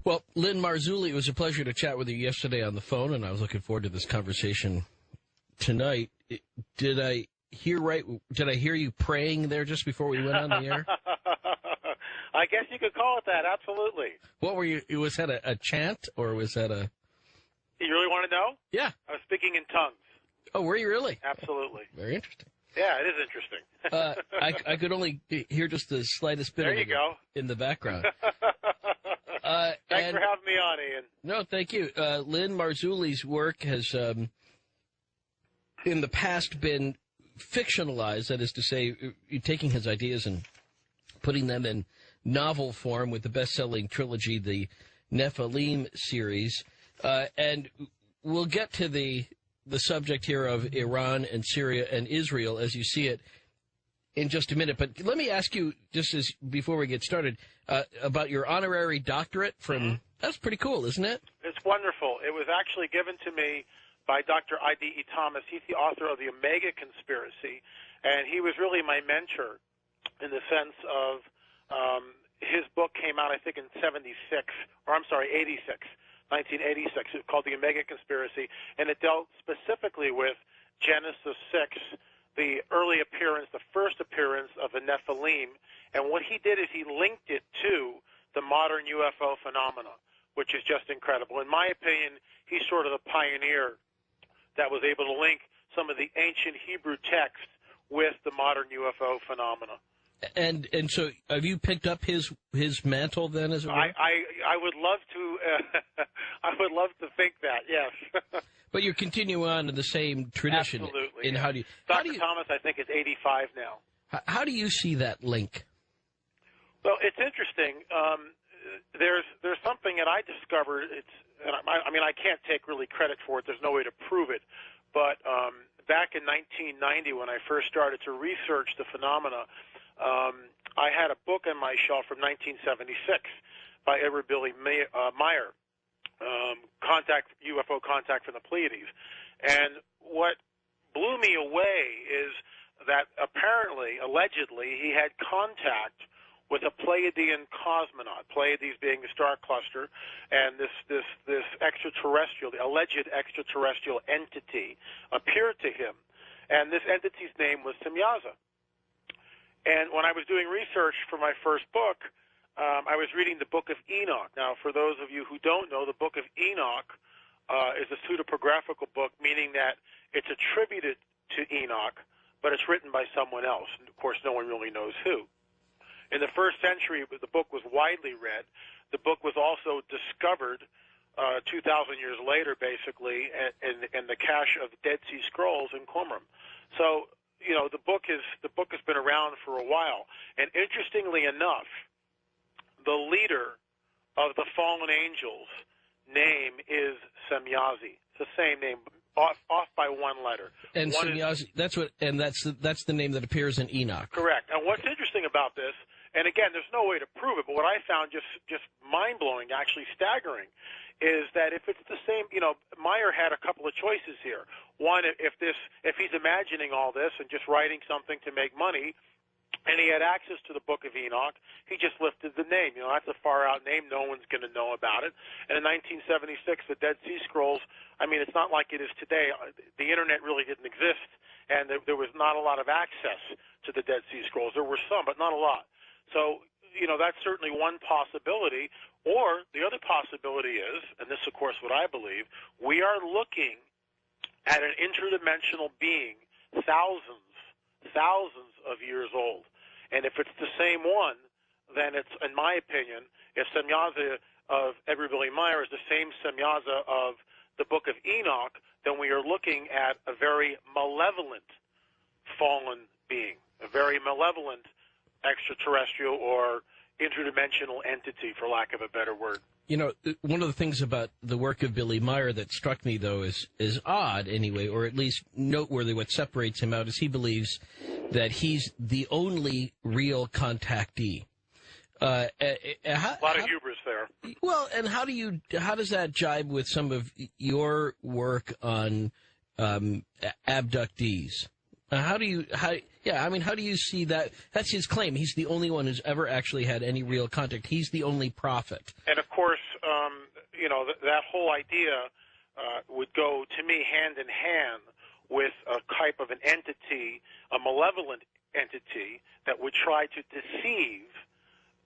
Well, Lynn Marzulli, it was a pleasure to chat with you yesterday on the phone, and I was looking forward to this conversation tonight. Did I hear right? Did I hear you praying there just before we went on the air? I guess you could call it that, absolutely. What were you? Was that a chant, or was that a... You really want to know? Yeah. I was speaking in tongues. Oh, were you really? Absolutely. Very interesting. Yeah, it is interesting. I could only hear just the slightest bit of it in the background. Thanks for having me on, Ian. No, thank you. Lynn Marzulli's work has, in the past, been fictionalized, that is to say, taking his ideas and putting them in novel form with the best-selling trilogy, the Nephilim series. And we'll get to the subject here of Iran and Syria and Israel as you see it in just a minute. But let me ask you, just as before we get started, about your honorary doctorate from... That's pretty cool, isn't it? It's wonderful. It was actually given to me by Dr. I.D.E. Thomas. He's the author of The Omega Conspiracy, and he was really my mentor in the sense of his book came out, I think, in 86. 1986, it's called The Omega Conspiracy, and it dealt specifically with Genesis 6, the early appearance, the first appearance of the Nephilim. And what he did is he linked it to the modern UFO phenomena, which is just incredible. In my opinion, he's sort of the pioneer that was able to link some of the ancient Hebrew texts with the modern UFO phenomena. And so, have you picked up his mantle then, as it were? I would love to. I would love to think that. Yes. But you're continuing on in the same tradition. Absolutely. And yeah. Dr. Thomas, I think, is 85 now. How do you see that link? Well, it's interesting. There's something that I discovered. I mean, I can't take really credit for it. There's no way to prove it. But back in 1990, when I first started to research the phenomena, I had a book on my shelf from 1976 by Edward Billy Meyer, UFO Contact from the Pleiades. And what blew me away is that apparently, allegedly, he had contact with a Pleiadian cosmonaut, Pleiades being the star cluster, and this extraterrestrial, the alleged extraterrestrial entity appeared to him. And this entity's name was Semyaza. And when I was doing research for my first book, I was reading the Book of Enoch. Now, for those of you who don't know, the Book of Enoch is a pseudepigraphical book, meaning that it's attributed to Enoch, but it's written by someone else. And, of course, no one really knows who. In the first century, the book was widely read. The book was also discovered 2,000 years later, basically, in the cache of the Dead Sea Scrolls in Qumran. So, you know, the book has been around for a while. And interestingly enough, the leader of the fallen angels' name is Semyazi. It's the same name, off by one letter. And Semyazi, that's the name that appears in Enoch. Correct. And what's interesting about this, and again, there's no way to prove it, but what I found just mind-blowing, actually staggering, is that if it's the same, you know, Meyer had a couple of choices here. One, if he's imagining all this and just writing something to make money, and he had access to the Book of Enoch, he just lifted the name. You know, that's a far-out name. No one's going to know about it. And in 1976, the Dead Sea Scrolls, I mean, it's not like it is today. The Internet really didn't exist, and there was not a lot of access to the Dead Sea Scrolls. There were some, but not a lot. So, you know, that's certainly one possibility. Or the other possibility is, and this, of course, what I believe, we are looking at an interdimensional being thousands of years old. And if it's the same one, then it's, in my opinion, if Semyaza of Edward Billy Meyer is the same Semyaza of the Book of Enoch, then we are looking at a very malevolent fallen being, a very malevolent extraterrestrial or interdimensional entity, for lack of a better word. You know, one of the things about the work of Billy Meyer that struck me, though, is odd anyway, or at least noteworthy, what separates him out, is he believes that he's the only real contactee. A lot of hubris there. Well, and how does that jibe with some of your work on abductees? How do you see that? That's his claim. He's the only one who's ever actually had any real contact. He's the only prophet. And, of course, that whole idea would go, to me, hand in hand with a type of an entity, a malevolent entity, that would try to deceive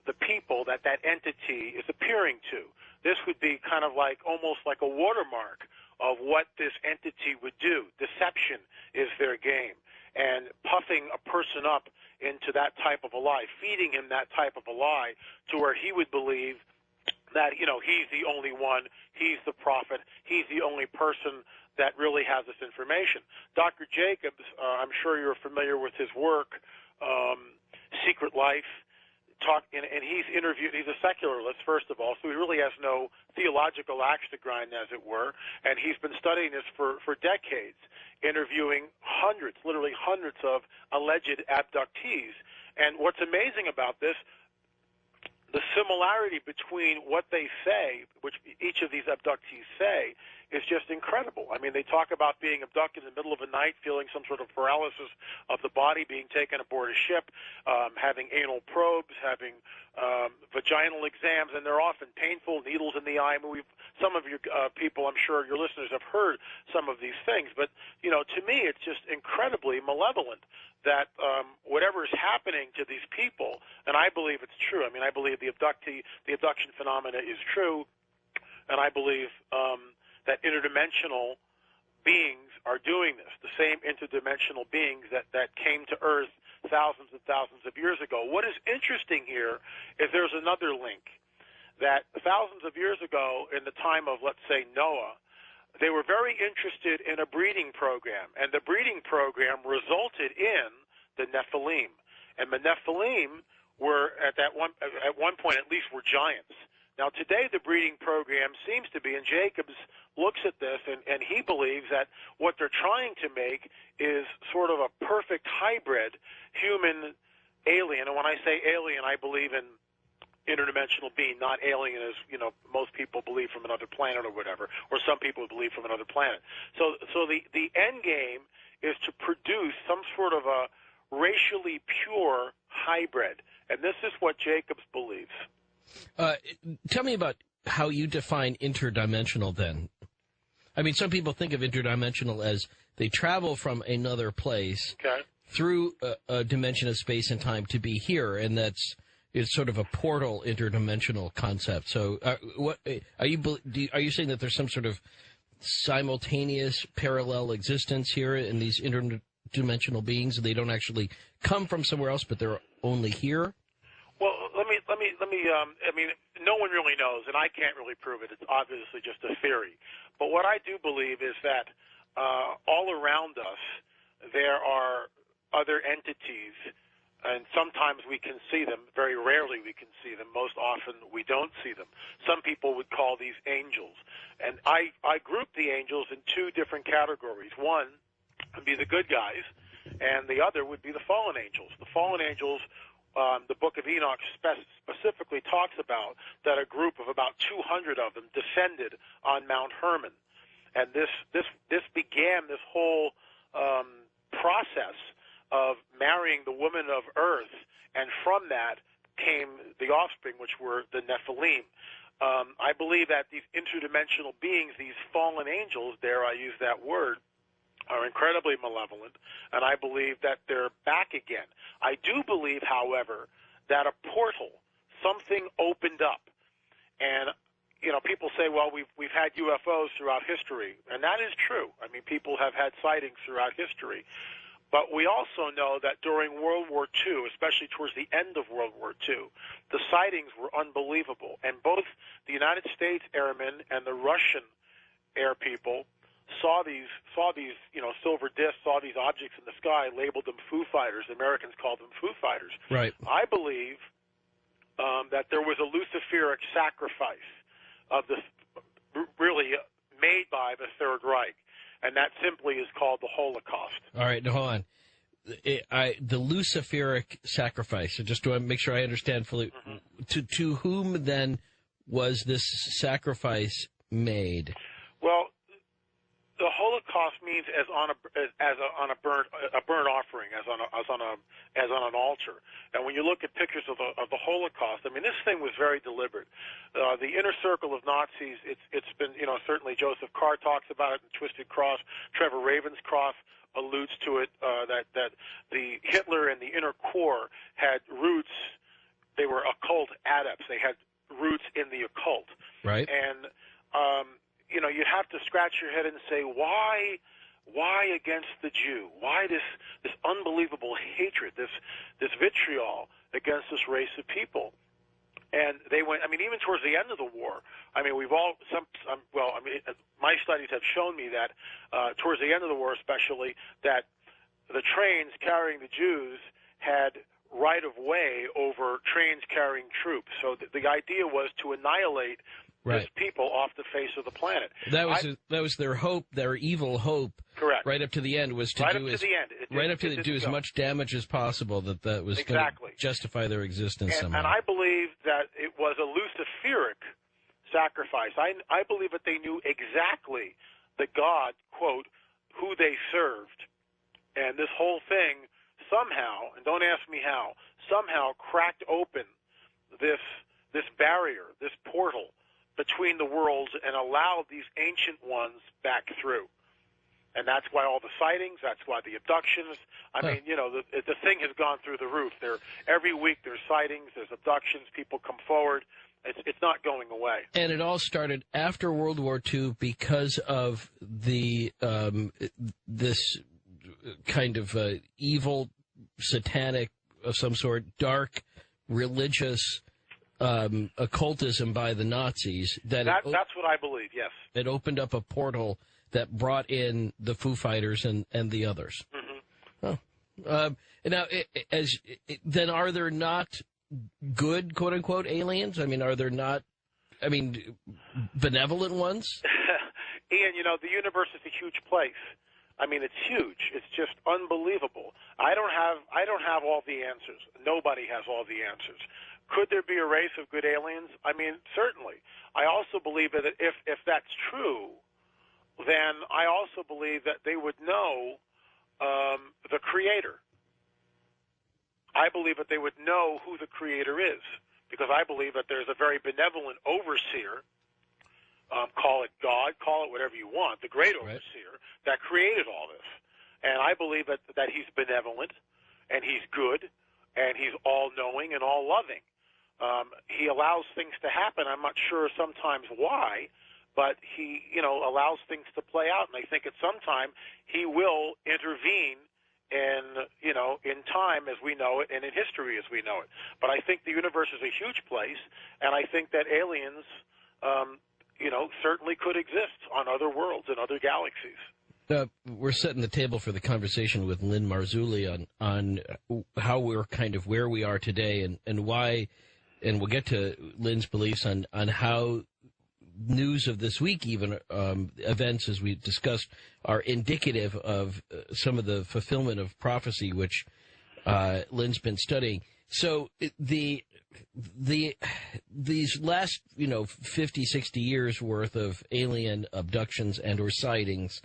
the people that entity is appearing to. This would be kind of like, almost like a watermark of what this entity would do. Deception is their game. And puffing a person up into that type of a lie, feeding him that type of a lie to where he would believe that, he's the only one, he's the prophet, he's the only person that really has this information. Dr. Jacobs, I'm sure you're familiar with his work, Secret Life, and he's interviewed, he's a secularist, first of all, so he really has no theological axe to grind, as it were, and he's been studying this for decades, interviewing literally hundreds of alleged abductees. And what's amazing about this, the similarity between what they say, which each of these abductees say, is just incredible. I mean, they talk about being abducted in the middle of the night, feeling some sort of paralysis of the body, being taken aboard a ship, having anal probes, having vaginal exams, and they're often painful, needles in the eye. I mean, some of your people, I'm sure your listeners have heard some of these things, but, to me, it's just incredibly malevolent that whatever is happening to these people, and I believe it's true. I mean, I believe the abduction phenomena is true, and I believe that interdimensional beings are doing this, the same interdimensional beings that came to Earth thousands and thousands of years ago. What is interesting here is there's another link, that thousands of years ago, in the time of, let's say, Noah, they were very interested in a breeding program, and the breeding program resulted in the Nephilim. And the Nephilim were, at one point at least, were giants. Now, today the breeding program seems to be, and Jacobs looks at this, and he believes that what they're trying to make is sort of a perfect hybrid human alien. And when I say alien, I believe in interdimensional being, not alien as, most people believe from another planet or whatever, or some people believe from another planet. So the end game is to produce some sort of a racially pure hybrid, and this is what Jacobs believes. Tell me about how you define interdimensional, then. I mean, some people think of interdimensional as they travel from another place through a dimension of space and time to be here, and it's sort of a portal interdimensional concept. So are you saying that there's some sort of simultaneous parallel existence here in these interdimensional beings, and they don't actually come from somewhere else, but they're only here? Well, let me. I mean, no one really knows, and I can't really prove it. It's obviously just a theory. But what I do believe is that all around us there are other entities, and sometimes we can see them. Very rarely we can see them. Most often we don't see them. Some people would call these angels. And I group the angels in two different categories. One would be the good guys, and the other would be the fallen angels. The fallen angels, the Book of Enoch specifically talks about that a group of about 200 of them descended on Mount Hermon. And this began this whole process of marrying the woman of earth, and from that came the offspring, which were the Nephilim. I believe that these interdimensional beings, these fallen angels, dare I use that word, are incredibly malevolent, and I believe that they're back again. I do believe, however, that a portal, something opened up, and people say, well, we've had UFOs throughout history, and that is true. I mean, people have had sightings throughout history, but we also know that during World War II, especially towards the end of World War II, the sightings were unbelievable, and both the United States airmen and the Russian air people saw these silver discs, saw these objects in the sky, labeled them Foo Fighters. The Americans called them Foo Fighters. Right. I believe that there was a Luciferic sacrifice of the really made by the Third Reich, and that simply is called the Holocaust. All right, now hold on. The Luciferic sacrifice. So just to make sure I understand fully, to whom then was this sacrifice made? Well, the Holocaust means as on a burnt offering, as on an altar. And when you look at pictures of the Holocaust, I mean, this thing was very deliberate. The inner circle of Nazis, it's been, certainly Joseph Carr talks about it in Twisted Cross. Trevor Ravenscroft alludes to it, that the Hitler and the inner core had roots. They were occult adepts. They had roots in the occult. Right. And you have to scratch your head and say, why against the Jew? Why this unbelievable hatred, this vitriol against this race of people? And they went, even towards the end of the war, my studies have shown me that towards the end of the war especially, that the trains carrying the Jews had right of way over trains carrying troops. So the idea was to annihilate these people off the face of the planet. That was their hope, their evil hope. Correct. Right up to the end was to do as much damage as possible. That was going to justify their existence somehow. And I believe that it was a Luciferic sacrifice. I believe that they knew exactly the God, quote, who they served, and this whole thing somehow, and don't ask me how, somehow cracked open this barrier, this portal between the worlds, and allowed these ancient ones back through. And that's why all the sightings, that's why the abductions. The thing has gone through the roof. Every week there's sightings, there's abductions, people come forward. It's not going away. And it all started after World War II because of the this kind of evil, satanic of some sort, dark, religious occultism by the Nazis. That's what I believe, yes. It opened up a portal that brought in the Foo Fighters and the others. Mm-hmm. Oh. Then are there not good, quote-unquote, aliens? Are there not, benevolent ones? Ian, the universe is a huge place. It's huge. It's just unbelievable. I don't have all the answers. Nobody has all the answers. Could there be a race of good aliens? Certainly. I also believe that if that's true, then I also believe that they would know the Creator. I believe that they would know who the Creator is, because I believe that there's a very benevolent overseer, call it God, call it whatever you want, the great overseer that created all this. And I believe that he's benevolent, and he's good, and he's all-knowing and all-loving. He allows things to happen. I'm not sure sometimes why, but he, allows things to play out. And I think at some time he will intervene in time as we know it and in history as we know it. But I think the universe is a huge place, and I think that aliens, certainly could exist on other worlds and other galaxies. We're setting the table for the conversation with Lynn Marzulli on how we're kind of where we are today and why, and we'll get to Lynn's beliefs on how news of this week, even events as we discussed, are indicative of some of the fulfillment of prophecy, which Lynn's been studying. So these last 50, 60 years worth of alien abductions and or sightings,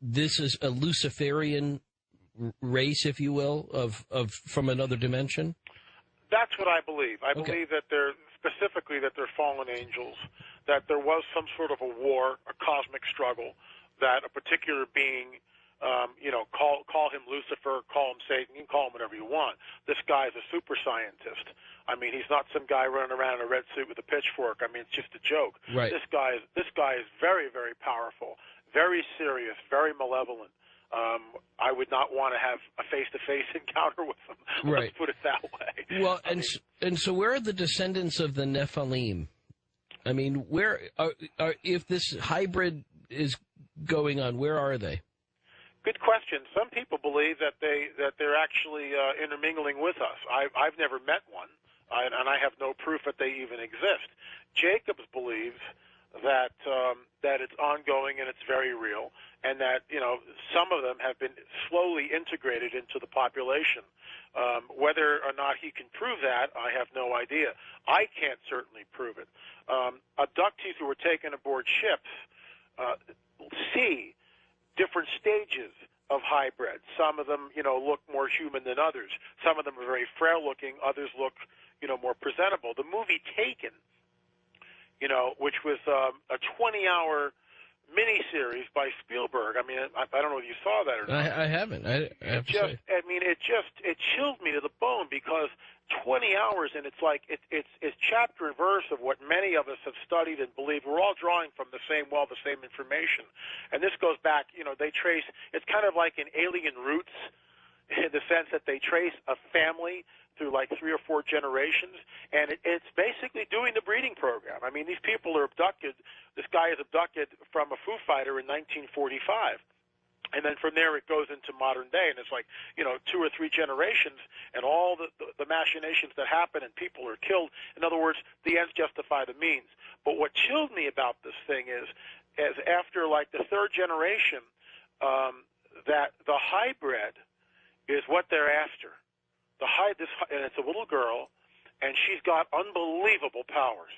this is a Luciferian race, if you will, of from another dimension? That's what I believe. I believe that they're fallen angels, that there was some sort of a war, a cosmic struggle, that a particular being, call him Lucifer, call him Satan, you can call him whatever you want. This guy is a super scientist. He's not some guy running around in a red suit with a pitchfork. It's just a joke. Right. This guy is very, very powerful, very serious, very malevolent. I would not want to have a face-to-face encounter with him. Right. Let's put it that way. Well, and so where are the descendants of the Nephilim? Where are if this hybrid is going on, where are they? Good question. Some people believe that they're actually intermingling with us. I've never met one, and I have no proof that they even exist. Jacobs believes that it's ongoing and it's very real, and that some of them have been slowly integrated into the population. Whether or not he can prove that, I have no idea. I can't certainly prove it. Abductees who were taken aboard ships see different stages of hybrid. Some of them, look more human than others. Some of them are very frail-looking. Others look, more presentable. The movie Taken, which was a 20-hour miniseries by Spielberg. I mean, I don't know if you saw that or not. I haven't. I have to say. It chilled me to the bone because 20 hours, and it's like it's chapter and verse of what many of us have studied and believe. We're all drawing from the same information, and this goes back. They trace. It's kind of like an Alien Roots, in the sense that they trace a family through like 3 or 4 generations, and it's basically doing the breeding program. I mean, these people are abducted. This guy is abducted from a Foo Fighter in 1945. And then from there it goes into modern day, and it's like, 2 or 3 generations, and all the machinations that happen, and people are killed. In other words, the ends justify the means. But what chilled me about this thing is after like the 3rd generation, that the hybrid is what they're after. And it's a little girl, and she's got unbelievable powers.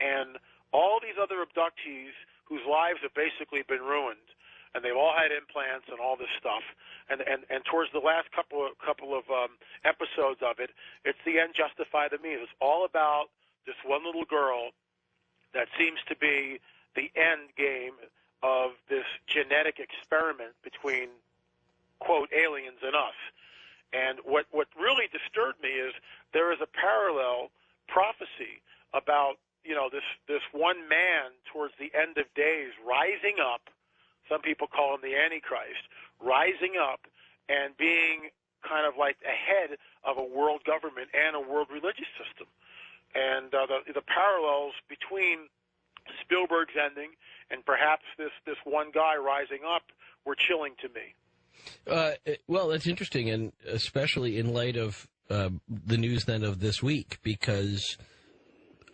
And all these other abductees whose lives have basically been ruined, and they've all had implants and all this stuff. And towards the last couple of episodes of it, it's the end justify the means. It's all about this one little girl that seems to be the end game of this genetic experiment between, quote, aliens and us. And what really disturbed me is there is a parallel prophecy about this one man towards the end of days rising up. Some people call him the Antichrist, rising up and being kind of like a head of a world government and a world religious system. And the parallels between Spielberg's ending and perhaps this one guy rising up were chilling to me. Well, that's interesting, and especially in light of the news then of this week, because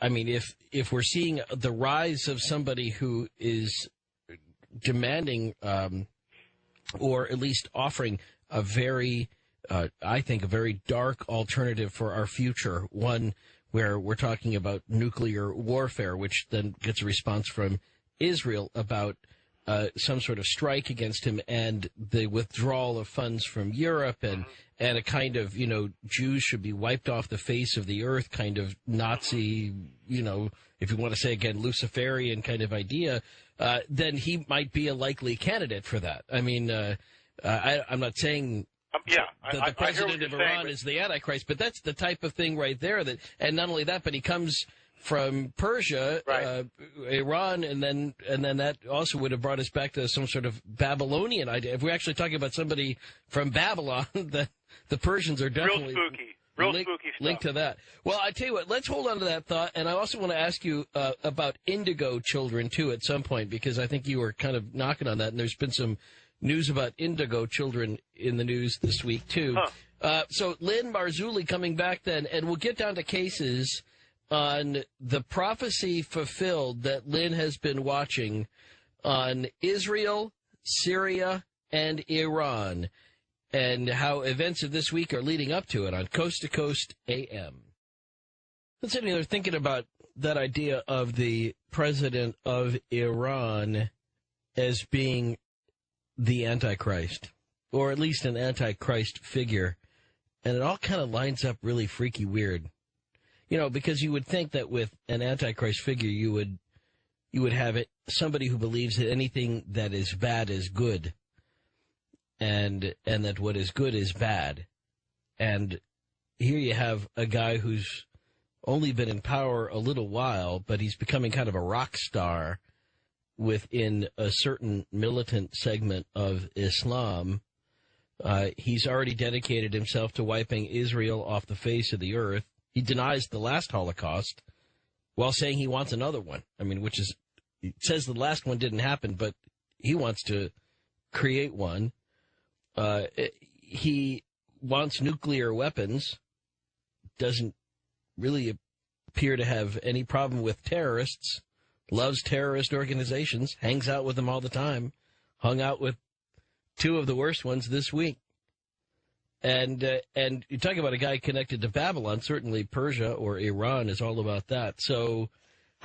I mean, if we're seeing the rise of somebody who is demanding, or at least offering a very, I think, a very dark alternative for our future, one where we're talking about nuclear warfare, which then gets a response from Israel about some sort of strike against him and the withdrawal of funds from Europe and a kind of, Jews should be wiped off the face of the earth kind of Nazi, if you want to say again, Luciferian kind of idea, then he might be a likely candidate for that. I mean, I'm not saying that the president of Iran is the Antichrist, but that's the type of thing right there and not only that, but he comes from Persia, right. Iran, and then that also would have brought us back to some sort of Babylonian idea. If we're actually talking about somebody from Babylon, the Persians are definitely real spooky stuff. Linked to that. Well, I tell you what, let's hold on to that thought, and I also want to ask you about indigo children too at some point, because I think you were kind of knocking on that, and there's been some news about indigo children in the news this week too. So Lynn Marzulli coming back then, and we'll get down to cases on the prophecy fulfilled that Lynn has been watching on Israel, Syria, and Iran, and how events of this week are leading up to it on Coast to Coast AM. I'm sitting there thinking about that idea of the president of Iran as being the Antichrist, or at least an Antichrist figure, and it all kind of lines up really freaky weird. Because you would think that with an Antichrist figure, you would have somebody who believes that anything that is bad is good, and that what is good is bad. And here you have a guy who's only been in power a little while, but he's becoming kind of a rock star within a certain militant segment of Islam. He's already dedicated himself to wiping Israel off the face of the earth. He denies the last Holocaust while saying he wants another one. I mean, he says the last one didn't happen, but he wants to create one. He wants nuclear weapons, doesn't really appear to have any problem with terrorists, loves terrorist organizations, hangs out with them all the time, hung out with 2 of the worst ones this week. And you talk about a guy connected to Babylon, certainly Persia or Iran is all about that. So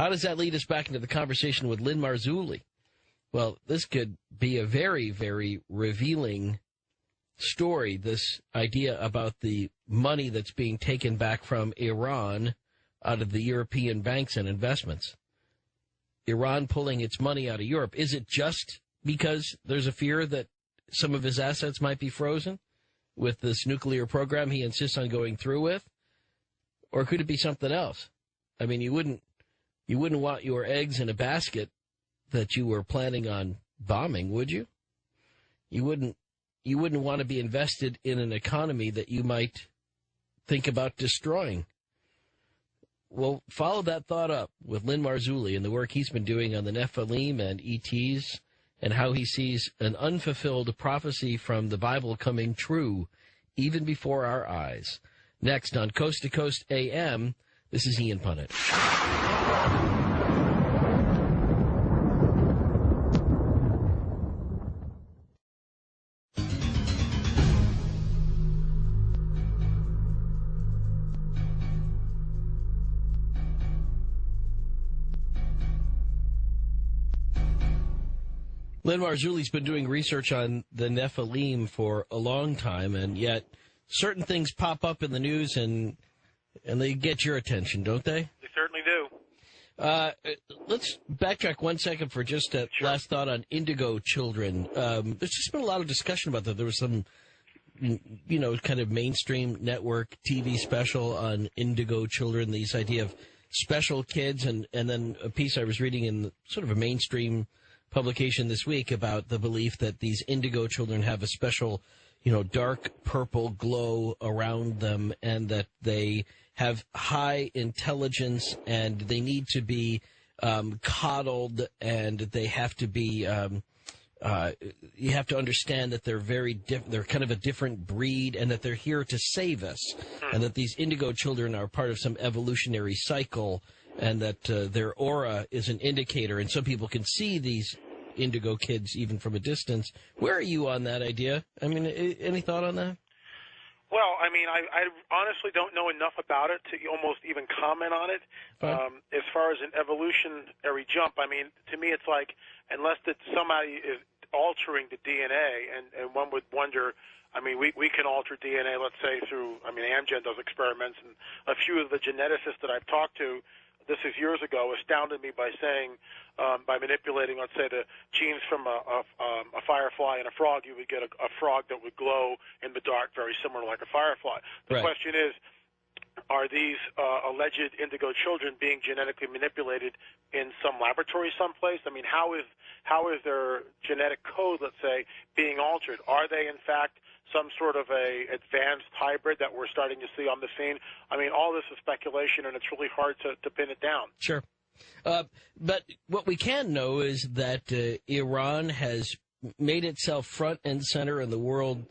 How does that lead us back into the conversation with Lynn Marzulli? Well, this could be a very, very revealing story, this idea about the money that's being taken back from Iran out of the European banks and investments. Iran pulling its money out of Europe. Is it just because there's a fear that some of his assets might be frozen with this nuclear program he insists on going through with? Or could it be something else? I mean, you wouldn't want your eggs in a basket that you were planning on bombing, would you? You wouldn't want to be invested in an economy that you might think about destroying. Well, follow that thought up with Lynn Marzulli and the work he's been doing on the Nephilim and ETs and how he sees an unfulfilled prophecy from the Bible coming true even before our eyes. Next on Coast to Coast AM, this is Ian Punnett. Lynn Marzulli's been doing research on the Nephilim for a long time, and yet certain things pop up in the news and they get your attention, don't they? They certainly do. Let's backtrack 1 second for just a last thought on indigo children. There's just been a lot of discussion about that. There was some, kind of mainstream network TV special on indigo children, this idea of special kids, and then a piece I was reading in sort of a mainstream publication this week about the belief that these indigo children have a special, dark purple glow around them, and that they have high intelligence and they need to be coddled, and they have to be you have to understand that they're they're kind of a different breed, and that they're here to save us, and that these indigo children are part of some evolutionary cycle, and that their aura is an indicator, and some people can see these indigo kids even from a distance. Where are you on that idea? I mean, any thought on that? Well, I mean, I honestly don't know enough about it to almost even comment on it. As far as an evolutionary jump, I mean, to me it's like, unless that somebody is altering the DNA, and one would wonder, I mean, we can alter DNA, let's say, through, I mean, Amgen does experiments, and a few of the geneticists that I've talked to, this is years ago, astounded me by saying, by manipulating, let's say, the genes from a firefly and a frog, you would get a frog that would glow in the dark, very similar like a firefly. The question is, are these alleged indigo children being genetically manipulated in some laboratory someplace? I mean, how is their genetic code, let's say, being altered? Are they, in fact, some sort of a advanced hybrid that we're starting to see on the scene? I mean, all this is speculation, and it's really hard to pin it down. Sure. But what we can know is that Iran has made itself front and center in the world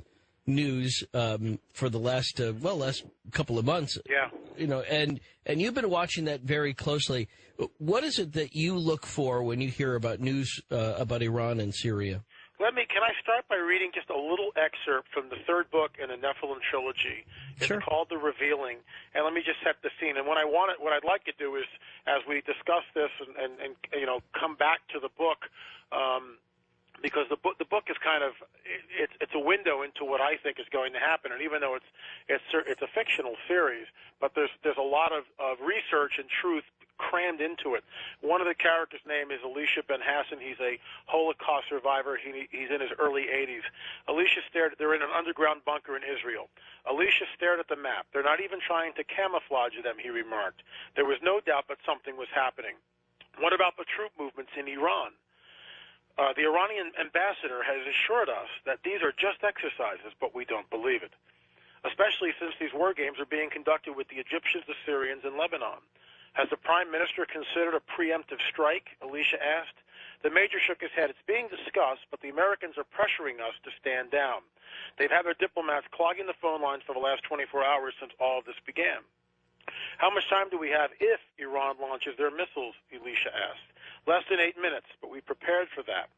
news for the last couple of months. Yeah. And you've been watching that very closely. What is it that you look for when you hear about news about Iran and Syria? Can I start by reading just a little excerpt from the third book in the Nephilim trilogy? It's called The Revealing, and let me just set the scene. And what I'd like to do is, as we discuss this and come back to the book, because the book is kind of it's a window into what I think is going to happen. And even though it's a fictional series, but there's a lot of research and truth crammed into it. One of the characters' name is Elisha Ben Hassan. He's a Holocaust survivor. He's in his early 80s. They're in an underground bunker in Israel. Elisha stared at the map. They're not even trying to camouflage them, he remarked. There was no doubt that something was happening. What about the troop movements in Iran? The Iranian ambassador has assured us that these are just exercises, but we don't believe it, especially since these war games are being conducted with the Egyptians, the Syrians, and Lebanon. Has the Prime Minister considered a preemptive strike? Elisha asked. The Major shook his head. It's being discussed, but the Americans are pressuring us to stand down. They've had their diplomats clogging the phone lines for the last 24 hours since all of this began. How much time do we have if Iran launches their missiles? Elisha asked. Less than 8 minutes, but we prepared for that.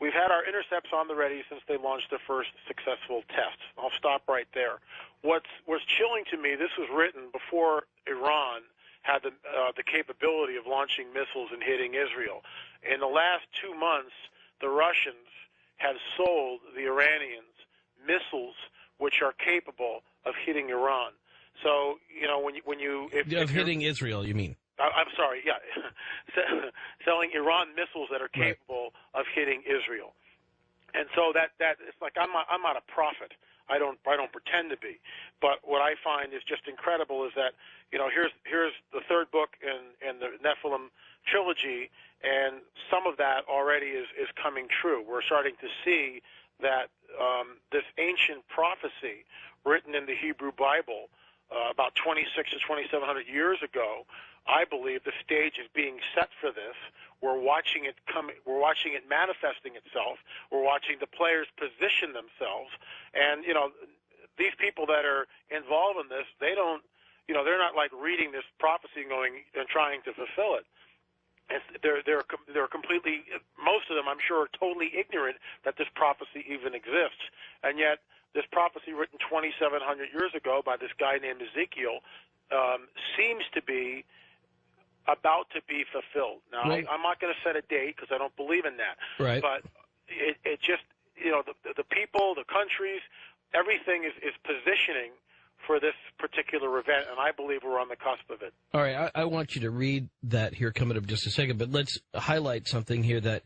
We've had our intercepts on the ready since they launched their first successful tests. I'll stop right there. What's chilling to me, this was written before Iran had the capability of launching missiles and hitting Israel. In the last 2 months, the Russians have sold the Iranians missiles which are capable of hitting Iran. So, hitting Israel, you mean? I'm sorry, yeah, selling Iran missiles that are capable of hitting Israel. And so that it's like I'm not a prophet. I don't pretend to be. But what I find is just incredible is that, here's the third book in the Nephilim trilogy, and some of that already is coming true. We're starting to see that this ancient prophecy written in the Hebrew Bible about 26 to 2,700 years ago, I believe the stage is being set for this. We're watching it We're watching it manifesting itself. We're watching the players position themselves. And, these people that are involved in this, they don't, they're not like reading this prophecy and going and trying to fulfill it. And they're completely, most of them, I'm sure, are totally ignorant that this prophecy even exists. And yet, this prophecy written 2,700 years ago by this guy named Ezekiel seems to be about to be fulfilled. Now, I'm not going to set a date because I don't believe in that. Right. But it just, the people, the countries, everything is positioning for this particular event, and I believe we're on the cusp of it. All right, I want you to read that here coming up just a second, but let's highlight something here that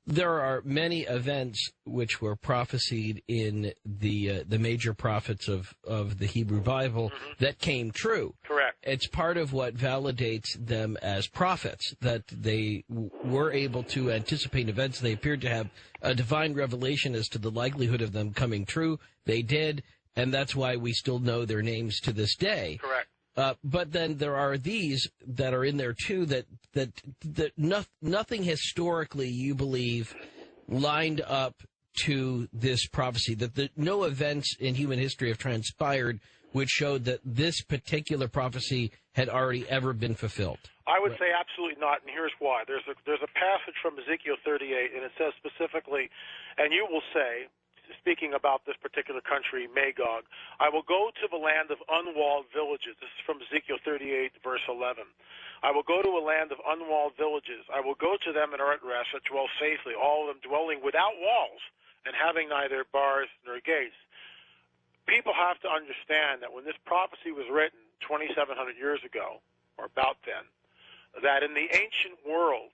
there are many events which were prophesied in the major prophets of the Hebrew Bible that came true. Correct. It's part of what validates them as prophets, that they were able to anticipate events. They appeared to have a divine revelation as to the likelihood of them coming true. They did, and that's why we still know their names to this day. Correct. But then there are these that are in there, too, that nothing historically, you believe, lined up to this prophecy, that no events in human history have transpired which showed that this particular prophecy had already ever been fulfilled. I would say absolutely not, and here's why. There's a passage from Ezekiel 38, and it says specifically, and you will say, speaking about this particular country, Magog, I will go to the land of unwalled villages. This is from Ezekiel 38, verse 11. I will go to a land of unwalled villages. I will go to them and are at rest, that dwell safely, all of them dwelling without walls and having neither bars nor gates. People have to understand that when this prophecy was written 2,700 years ago, or about then, that in the ancient world,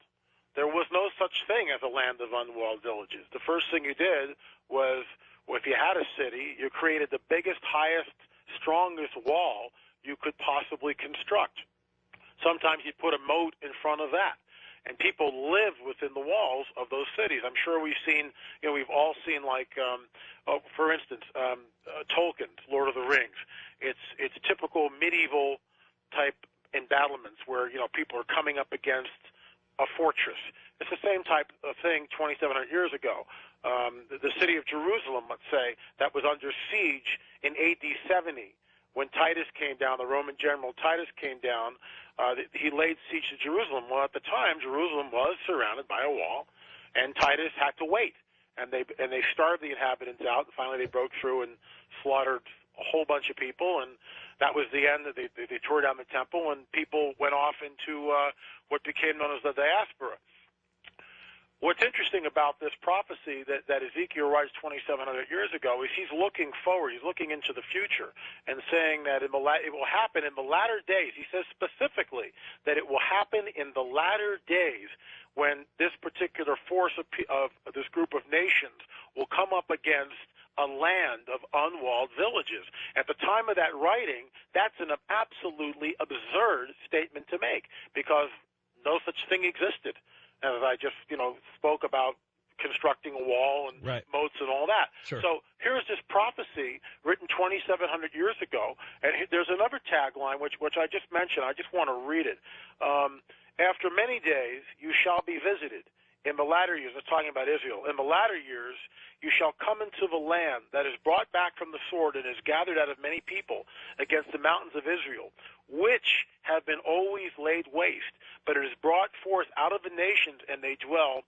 there was no such thing as a land of unwalled villages. The first thing you did was, if you had a city, you created the biggest, highest, strongest wall you could possibly construct. Sometimes you put a moat in front of that, and people live within the walls of those cities. I'm sure we've all seen, like, for instance, Tolkien's Lord of the Rings. It's typical medieval type embattlements where people are coming up against a fortress. It's the same type of thing 2,700 years ago. The city of Jerusalem, let's say, that was under siege in AD 70 when Titus came down, the Roman general Titus came down, he laid siege to Jerusalem. Well, at the time, Jerusalem was surrounded by a wall, and Titus had to wait. And they starved the inhabitants out, and finally they broke through and slaughtered a whole bunch of people, and that was the end. They tore down the temple, and people went off into what became known as the diaspora. What's interesting about this prophecy that Ezekiel writes 2,700 years ago is he's looking forward. He's looking into the future and saying that it will happen in the latter days. He says specifically that it will happen in the latter days when this particular force of this group of nations will come up against a land of unwalled villages. At the time of that writing, that's an absolutely absurd statement to make because no such thing existed. As I just, spoke about constructing a wall and moats and all that. Sure. So here's this prophecy written 2,700 years ago, and there's another tagline which I just mentioned. I just want to read it. After many days you shall be visited. In the latter years, it's talking about Israel. In the latter years you shall come into the land that is brought back from the sword and is gathered out of many people against the mountains of Israel, which have been always laid waste, but it is brought forth out of the nations, and they dwell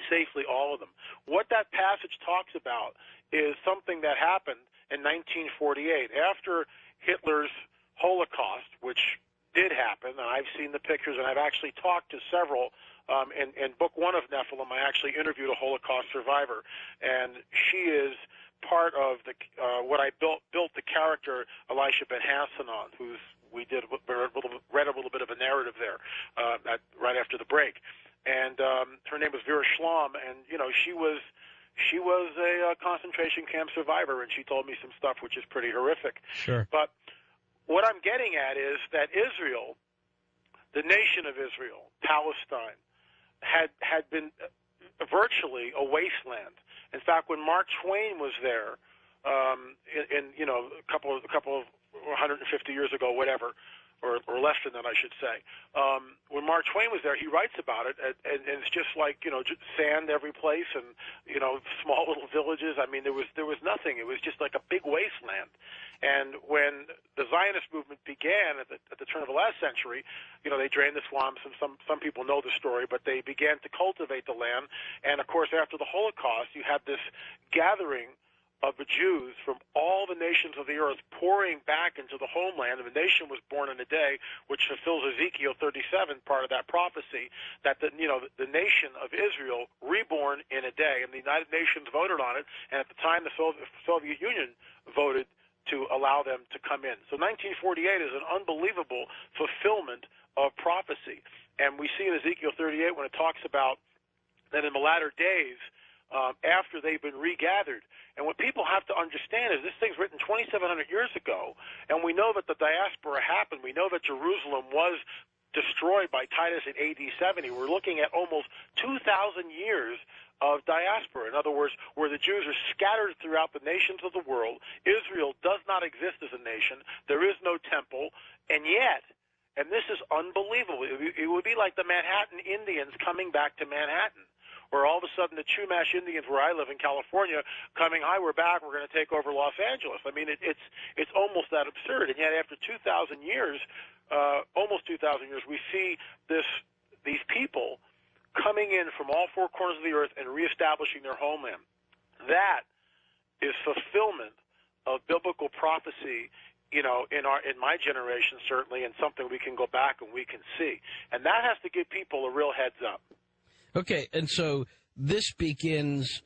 safely, all of them. What that passage talks about is something that happened in 1948. After Hitler's Holocaust, which did happen, and I've seen the pictures, and I've actually talked to several. In book one of Nephilim, I actually interviewed a Holocaust survivor, and she is part of the what I built the character Elisha Ben Hassan on, we read a little bit of a narrative there right after the break, and her name was Vera Schlom, and she was a concentration camp survivor, and she told me some stuff which is pretty horrific. Sure. But what I'm getting at is that Israel, the nation of Israel, Palestine, had been virtually a wasteland. In fact, when Mark Twain was there, a couple of 150 years ago, whatever, or less than that, I should say. When Mark Twain was there, he writes about it, and it's just like just sand every place, and small little villages. I mean, there was nothing. It was just like a big wasteland. And when the Zionist movement began at the turn of the last century, they drained the swamps, and some people know the story, but they began to cultivate the land. And of course, after the Holocaust, you had this gathering of the Jews from all the nations of the earth pouring back into the homeland. And the nation was born in a day, which fulfills Ezekiel 37, part of that prophecy, that the nation of Israel reborn in a day. And the United Nations voted on it, and at the time the Soviet Union voted to allow them to come in. So 1948 is an unbelievable fulfillment of prophecy. And we see in Ezekiel 38 when it talks about that in the latter days, after they've been regathered. And what people have to understand is this thing's written 2,700 years ago, and we know that the diaspora happened. We know that Jerusalem was destroyed by Titus in AD 70. We're looking at almost 2,000 years of diaspora. In other words, where the Jews are scattered throughout the nations of the world. Israel does not exist as a nation. There is no temple, and yet, and this is unbelievable, it would be like the Manhattan Indians coming back to Manhattan, where all of a sudden the Chumash Indians, where I live in California, coming, hi, we're back, we're going to take over Los Angeles. I mean, it's almost that absurd. And yet after 2,000 years, almost 2,000 years, we see these people coming in from all four corners of the earth and reestablishing their homeland. That is fulfillment of biblical prophecy, in my generation, certainly, and something we can go back and we can see. And that has to give people a real heads up. Okay, and so this begins,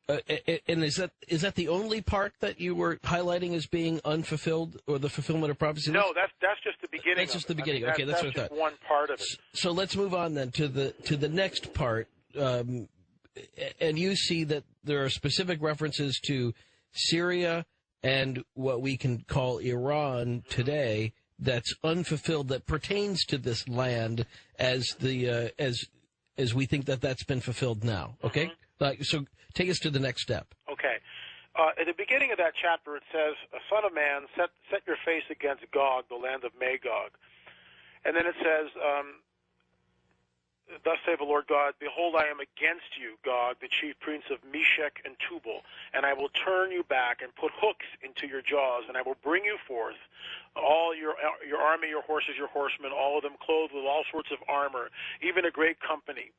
and is that the only part that you were highlighting as being unfulfilled, or the fulfillment of prophecy? No, that's just the beginning. That's just the beginning. Okay, that's what I thought. One part of it. So let's move on then to the next part, and you see that there are specific references to Syria and what we can call Iran today that's unfulfilled, that pertains to this land as we think that's been fulfilled now, okay? Mm-hmm. So take us to the next step. Okay. At the beginning of that chapter, it says, Son of man, set your face against Gog, the land of Magog. And then it says, Thus saith the Lord God, Behold, I am against you, Gog, the chief prince of Meshech and Tubal, and I will turn you back and put hooks into your jaws, and I will bring you forth, all your army, your horses, your horsemen, all of them clothed with all sorts of armor, even a great company.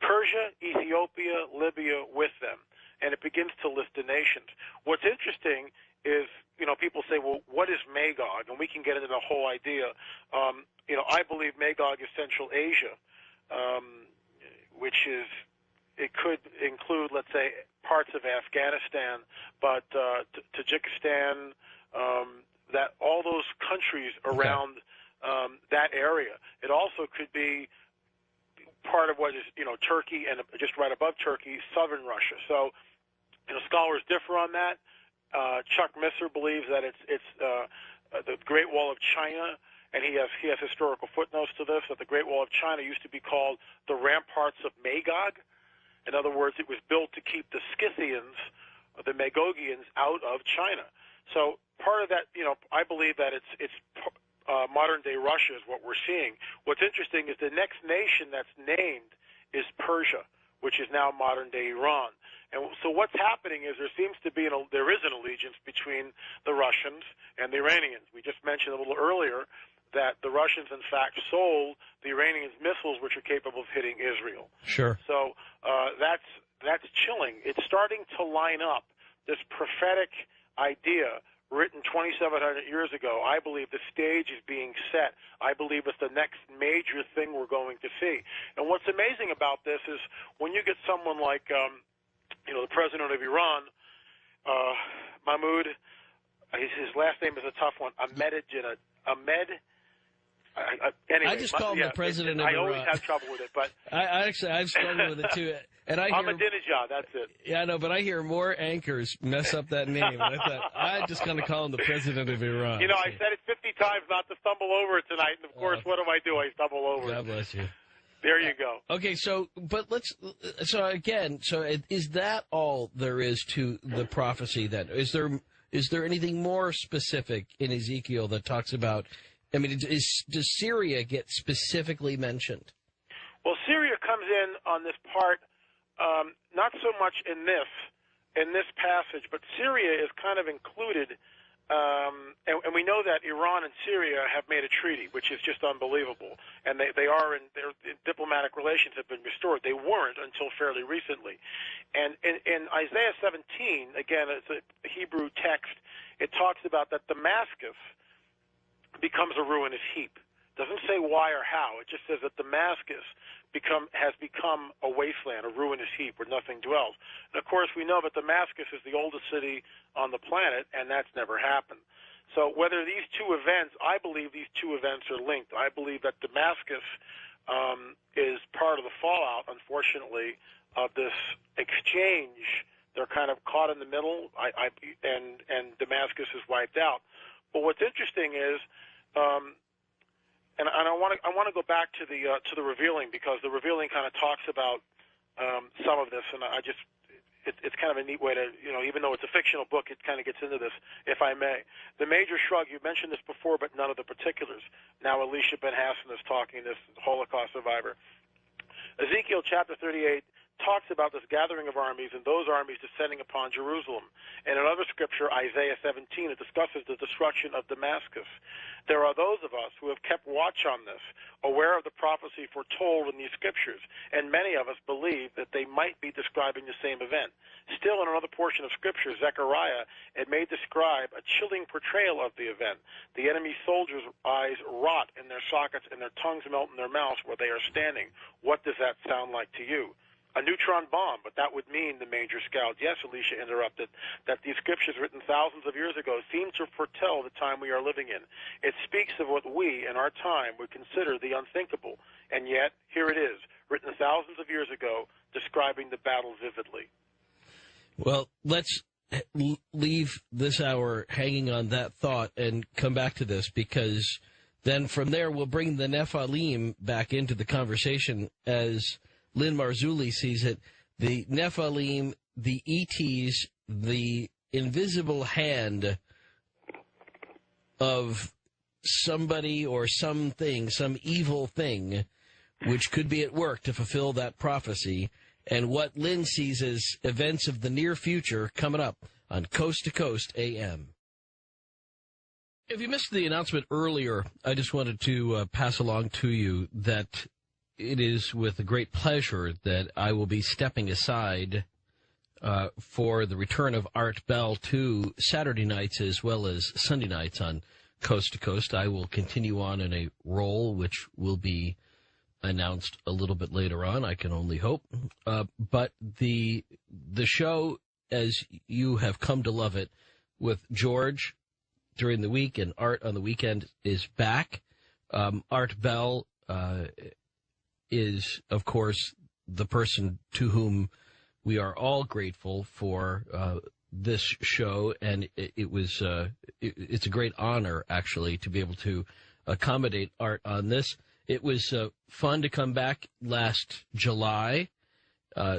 Persia, Ethiopia, Libya with them. And it begins to list the nations. What's interesting is, people say, well, what is Magog? And we can get into the whole idea. I believe Magog is Central Asia. Which is, it could include, let's say, parts of Afghanistan, but Tajikistan, that all those countries around that area. It also could be part of what is, Turkey, and just right above Turkey, southern Russia. So, scholars differ on that. Chuck Misser believes that it's the Great Wall of China. And he has historical footnotes to this, that the Great Wall of China used to be called the Ramparts of Magog. In other words, it was built to keep the Scythians, the Magogians, out of China. So part of that, I believe that it's modern-day Russia is what we're seeing. What's interesting is the next nation that's named is Persia, which is now modern-day Iran. And so what's happening is there seems to be there is an allegiance between the Russians and the Iranians. We just mentioned a little earlier that the Russians, in fact, sold the Iranians missiles which are capable of hitting Israel. Sure. So that's chilling. It's starting to line up, this prophetic idea written 2,700 years ago. I believe the stage is being set. I believe it's the next major thing we're going to see. And what's amazing about this is when you get someone like, the president of Iran, Mahmoud, his last name is a tough one, anyway, I just call him the president of Iran. I always have trouble with it, but I've struggled with it too. And Ahmadinejad, that's it. Yeah, I know, but I hear more anchors mess up that name. And I thought I just kind of call him the president of Iran. I said it 50 times not to stumble over it tonight, and of course, what do? I stumble over it. God bless you. There you go. Okay, so is that all there is to the prophecy then? Is there anything more specific in Ezekiel that talks about? I mean, does Syria get specifically mentioned? Well, Syria comes in on this part, not so much in this passage, but Syria is kind of included, and we know that Iran and Syria have made a treaty, which is just unbelievable, and their diplomatic relations have been restored. They weren't until fairly recently, and in Isaiah 17, again, it's a Hebrew text. It talks about that Damascus becomes a ruinous heap. Doesn't say why or how. It just says that Damascus has become a wasteland, a ruinous heap where nothing dwells. And, of course, we know that Damascus is the oldest city on the planet, and that's never happened. So whether these two events, I believe these two events are linked. I believe that Damascus is part of the fallout, unfortunately, of this exchange. They're kind of caught in the middle, and Damascus is wiped out. But what's interesting is, and I want to go back to the revealing, because the revealing kind of talks about some of this, and it's kind of a neat way to, even though it's a fictional book, it kind of gets into this, if I may. The major shrug, you mentioned this before, but none of the particulars. Now Elisha Ben Hassan is talking, this Holocaust survivor. Ezekiel chapter 38 talks about this gathering of armies and those armies descending upon Jerusalem. And in another scripture, Isaiah 17, it discusses the destruction of Damascus. There are those of us who have kept watch on this, aware of the prophecy foretold in these scriptures, and many of us believe that they might be describing the same event. Still, in another portion of scripture, Zechariah, it may describe a chilling portrayal of the event. The enemy soldiers' eyes rot in their sockets and their tongues melt in their mouths where they are standing. What does that sound like to you? A neutron bomb, but that would mean the major scout. Yes, Elisha interrupted, that these scriptures written thousands of years ago seem to foretell the time we are living in. It speaks of what we, in our time, would consider the unthinkable. And yet, here it is, written thousands of years ago, describing the battle vividly. Well, let's leave this hour hanging on that thought and come back to this, because then from there we'll bring the Nephilim back into the conversation as Lynn Marzulli sees it. The Nephilim, the ETs, the invisible hand of somebody or something, some evil thing, which could be at work to fulfill that prophecy, and what Lynn sees as events of the near future coming up on Coast to Coast AM. If you missed the announcement earlier, I just wanted to pass along to you that it is with a great pleasure that I will be stepping aside for the return of Art Bell to Saturday nights as well as Sunday nights on Coast to Coast. I will continue on in a role which will be announced a little bit later on, I can only hope. But the show, as you have come to love it, with George during the week and Art on the weekend, is back. Art Bell is, of course, the person to whom we are all grateful for this show, and it's a great honor, actually, to be able to accommodate Art on this. It was fun to come back last July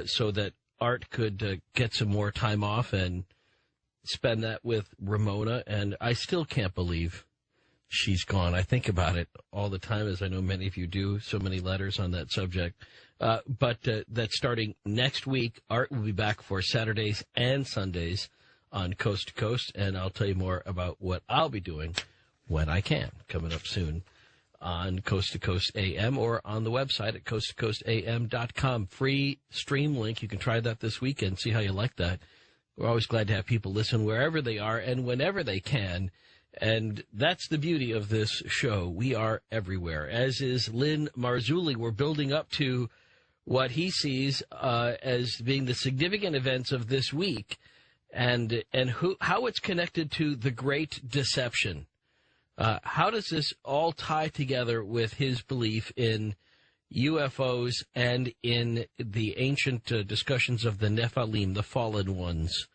so that Art could get some more time off and spend that with Ramona, and I still can't believe she's gone. I think about it all the time, as I know many of you do, so many letters on that subject. But that starting next week, Art will be back for Saturdays and Sundays on Coast to Coast, and I'll tell you more about what I'll be doing when I can, coming up soon on Coast to Coast AM or on the website at coasttocoastam.com. Free stream link. You can try that this weekend, see how you like that. We're always glad to have people listen wherever they are and whenever they can. And that's the beauty of this show. We are everywhere, as is Lynn Marzulli. We're building up to what he sees as being the significant events of this week and how it's connected to the Great Deception. How does this all tie together with his belief in UFOs and in the ancient discussions of the Nephilim, the fallen ones,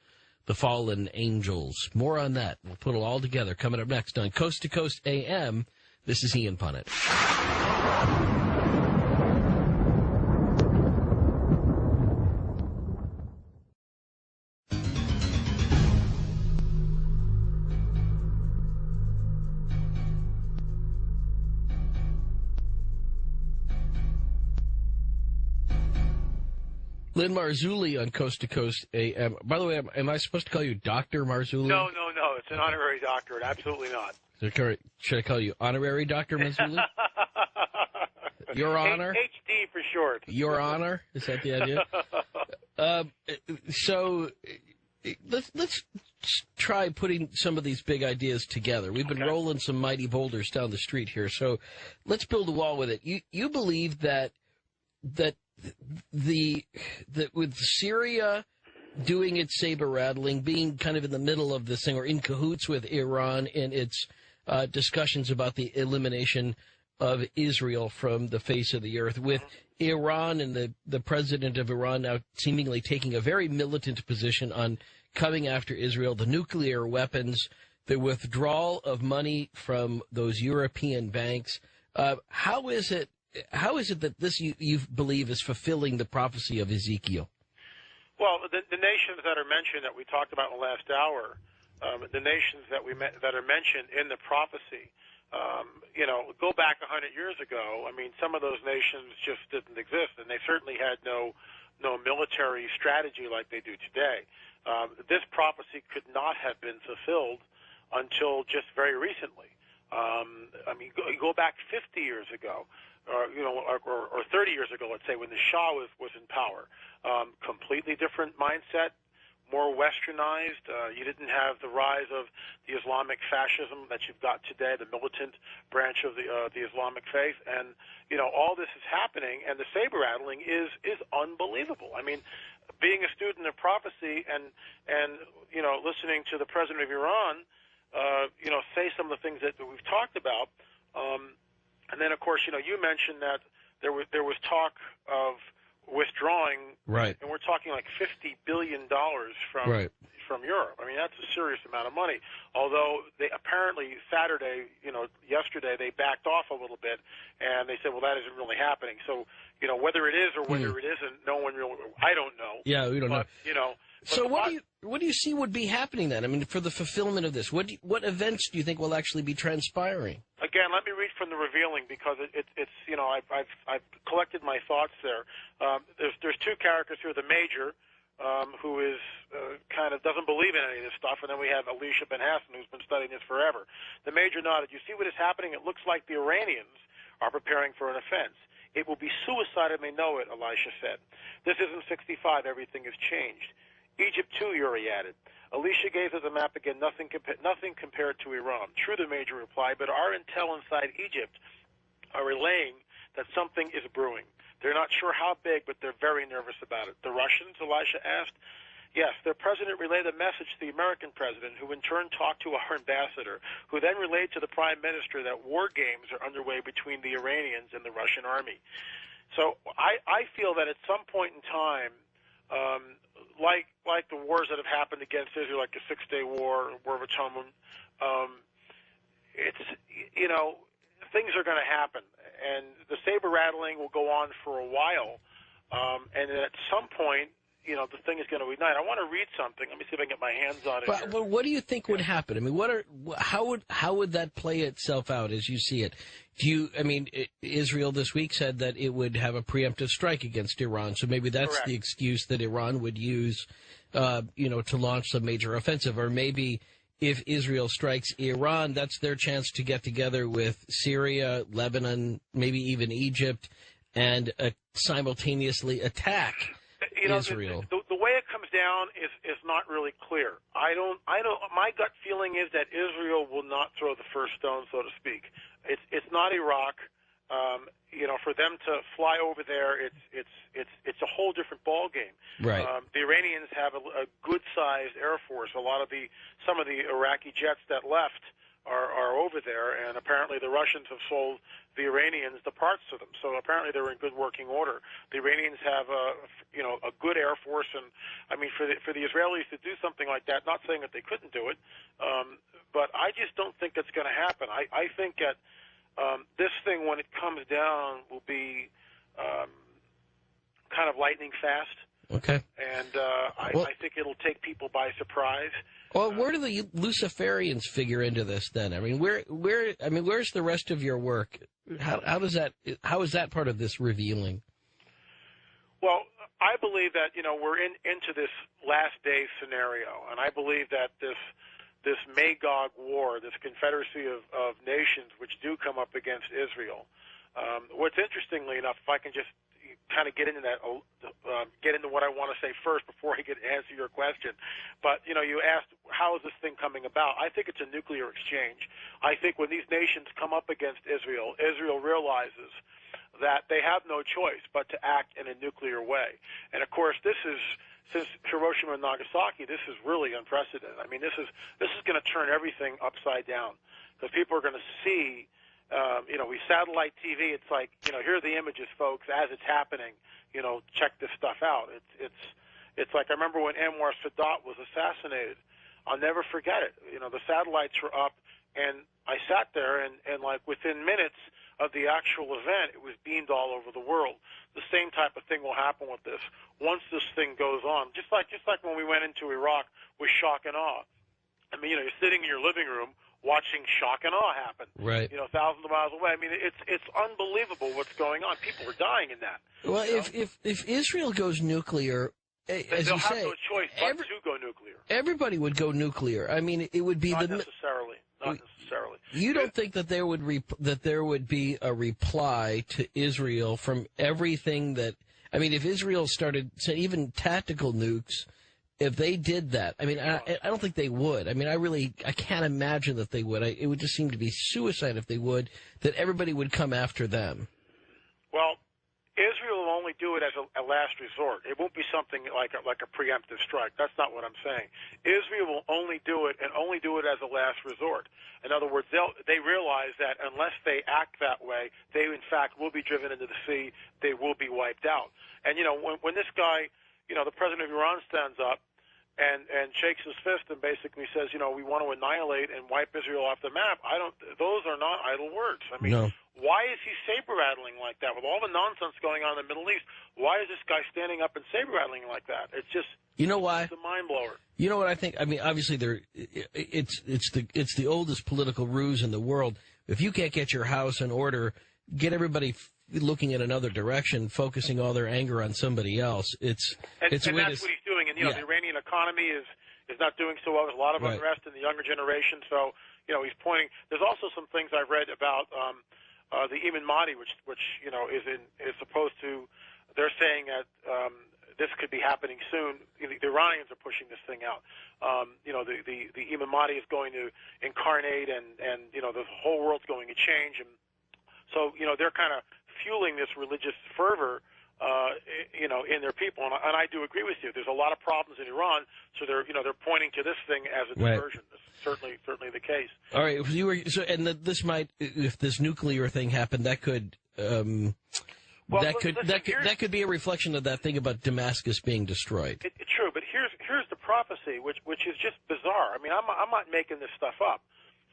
the fallen angels? More on that. We'll put it all together coming up next on Coast to Coast AM. This is Ian Punnett. Lynn Marzulli on Coast to Coast AM. By the way, am I supposed to call you Dr. Marzulli? No. It's an honorary doctorate. Absolutely not. Should I call you Honorary Dr. Marzulli? Your Honor? HD for short. Your Honor? Is that the idea? So let's try putting some of these big ideas together. We've been rolling some mighty boulders down the street here, so let's build a wall with it. You believe that with Syria doing its saber rattling, being kind of in the middle of this thing, or in cahoots with Iran in its discussions about the elimination of Israel from the face of the earth, with Iran and the president of Iran now seemingly taking a very militant position on coming after Israel, the nuclear weapons, the withdrawal of money from those European banks. How is it that this you believe is fulfilling the prophecy of Ezekiel? Well, the nations that are mentioned that we talked about in the last hour, the nations that are mentioned in the prophecy, go back 100 years ago. I mean, some of those nations just didn't exist, and they certainly had no military strategy like they do today. This prophecy could not have been fulfilled until just very recently. I mean, go back 50 years ago. Or 30 years ago, let's say, when the Shah was in power. Completely different mindset, more westernized. You didn't have the rise of the Islamic fascism that you've got today, the militant branch of the Islamic faith. And, all this is happening, and the saber rattling is unbelievable. I mean, being a student of prophecy and listening to the president of Iran, say some of the things that we've talked about, and then, of course, you mentioned that there was talk of withdrawing, right? And we're talking like $50 billion from Europe. I mean, that's a serious amount of money. Although they apparently yesterday they backed off a little bit, and they said, well, that isn't really happening. So, whether it is or whether it isn't, no one really. I don't know. Yeah, we don't know. So what do you see would be happening then? I mean, for the fulfillment of this, what events do you think will actually be transpiring? Again, let me read from the revealing because it's I've collected my thoughts there. There's two characters here: the major, who is kind of doesn't believe in any of this stuff, and then we have Elisha Ben Hassan, who's been studying this forever. The major nodded. You see what is happening? It looks like the Iranians are preparing for an offense. It will be suicide, and they know it, Elisha said. This isn't 65. Everything has changed. Egypt, too, Uri added. Elisha gave us a map again, nothing compared to Iran. True, the major replied, but our intel inside Egypt are relaying that something is brewing. They're not sure how big, but they're very nervous about it. The Russians, Elisha asked? Yes, their president relayed a message to the American president, who in turn talked to our ambassador, who then relayed to the prime minister that war games are underway between the Iranians and the Russian army. So I feel that at some point in time, like the wars that have happened against Israel, like the Six-Day War, War of Atonement, things are going to happen, and the saber rattling will go on for a while, and at some point, the thing is going to ignite. I want to read something. Let me see if I can get my hands on it. But what do you think would happen? I mean, how would that play itself out as you see it? Israel this week said that it would have a preemptive strike against Iran, so maybe that's Correct. The excuse that Iran would use, to launch some major offensive. Or maybe if Israel strikes Iran, that's their chance to get together with Syria, Lebanon, maybe even Egypt, and simultaneously attack Israel. The way it comes down is not really clear. I don't. My gut feeling is that Israel will not throw the first stone, so to speak. It's not Iraq. For them to fly over there, it's a whole different ball game. Right. The Iranians have a good-sized air force. Some of the Iraqi jets that left are over there, and apparently the Russians have sold the Iranians the parts to them. So apparently they're in good working order. The Iranians have a good air force, and I mean for the Israelis to do something like that, not saying that they couldn't do it, but I just don't think it's going to happen. I think that this thing, when it comes down, will be kind of lightning fast. Okay. And I think it'll take people by surprise. Well, where do the Luciferians figure into this then? I mean, where's the rest of your work? How is that part of this revealing? Well, I believe that we're into this last day scenario, and I believe that this Magog war, this confederacy of nations which do come up against Israel. What's interestingly enough, if I can just kind of get into that, get into what I want to say first before I answer your question. But, you asked, how is this thing coming about? I think it's a nuclear exchange. I think when these nations come up against Israel, Israel realizes that they have no choice but to act in a nuclear way. And, of course, since Hiroshima and Nagasaki, this is really unprecedented. I mean, this is going to turn everything upside down because people are going to see, we satellite TV. It's like, here are the images, folks, as it's happening. Check this stuff out. It's like I remember when Anwar Sadat was assassinated. I'll never forget it. The satellites were up, and I sat there, and like within minutes of the actual event, it was beamed all over the world. The same type of thing will happen with this. Once this thing goes on, just like when we went into Iraq with shock and awe. I mean, you're sitting in your living room watching shock and awe happen. Right. Thousands of miles away. I mean, it's unbelievable what's going on. People are dying in that. Well, if Israel goes nuclear, as they'll you have say, no choice but to go nuclear. Everybody would go nuclear. I mean, it would be not necessarily. Not necessarily. You don't think that there would be a reply to Israel from everything that? I mean, if Israel started, say, even tactical nukes, if they did that, I mean, I don't think they would. I mean, I can't imagine that they would. It would just seem to be suicide if they would. That everybody would come after them. Well, Israel will only do it as a last resort. It won't be something like a preemptive strike. That's not what I'm saying. Israel will only do it, and only do it as a last resort. In other words, they realize that unless they act that way, they in fact will be driven into the sea. They will be wiped out. And when this guy, the president of Iran stands up and shakes his fist and basically says, we want to annihilate and wipe Israel off the map. Those are not idle words. I mean, no. Why is he saber-rattling like that? With all the nonsense going on in the Middle East, why is this guy standing up and saber-rattling like that? It's just, why? It's a mind-blower. You know what I think? I mean, obviously, it's the oldest political ruse in the world. If you can't get your house in order, get everybody looking in another direction, focusing all their anger on somebody else. And that's what he's doing. And, the Iranian economy is not doing so well. There's a lot of unrest in the younger generation. So, he's pointing. There's also some things I've read about the Imam Mahdi, which is supposed to. They're saying that this could be happening soon. The Iranians are pushing this thing out. The Imam Mahdi is going to incarnate, and the whole world's going to change. And so they're kind of fueling this religious fervor. In their people, and I do agree with you. There's a lot of problems in Iran, so they're pointing to this thing as a diversion. Right. It's certainly the case. All right, this might, if this nuclear thing happened, that could that could be a reflection of that thing about Damascus being destroyed. True, but here's the prophecy, which is just bizarre. I mean, I'm not making this stuff up.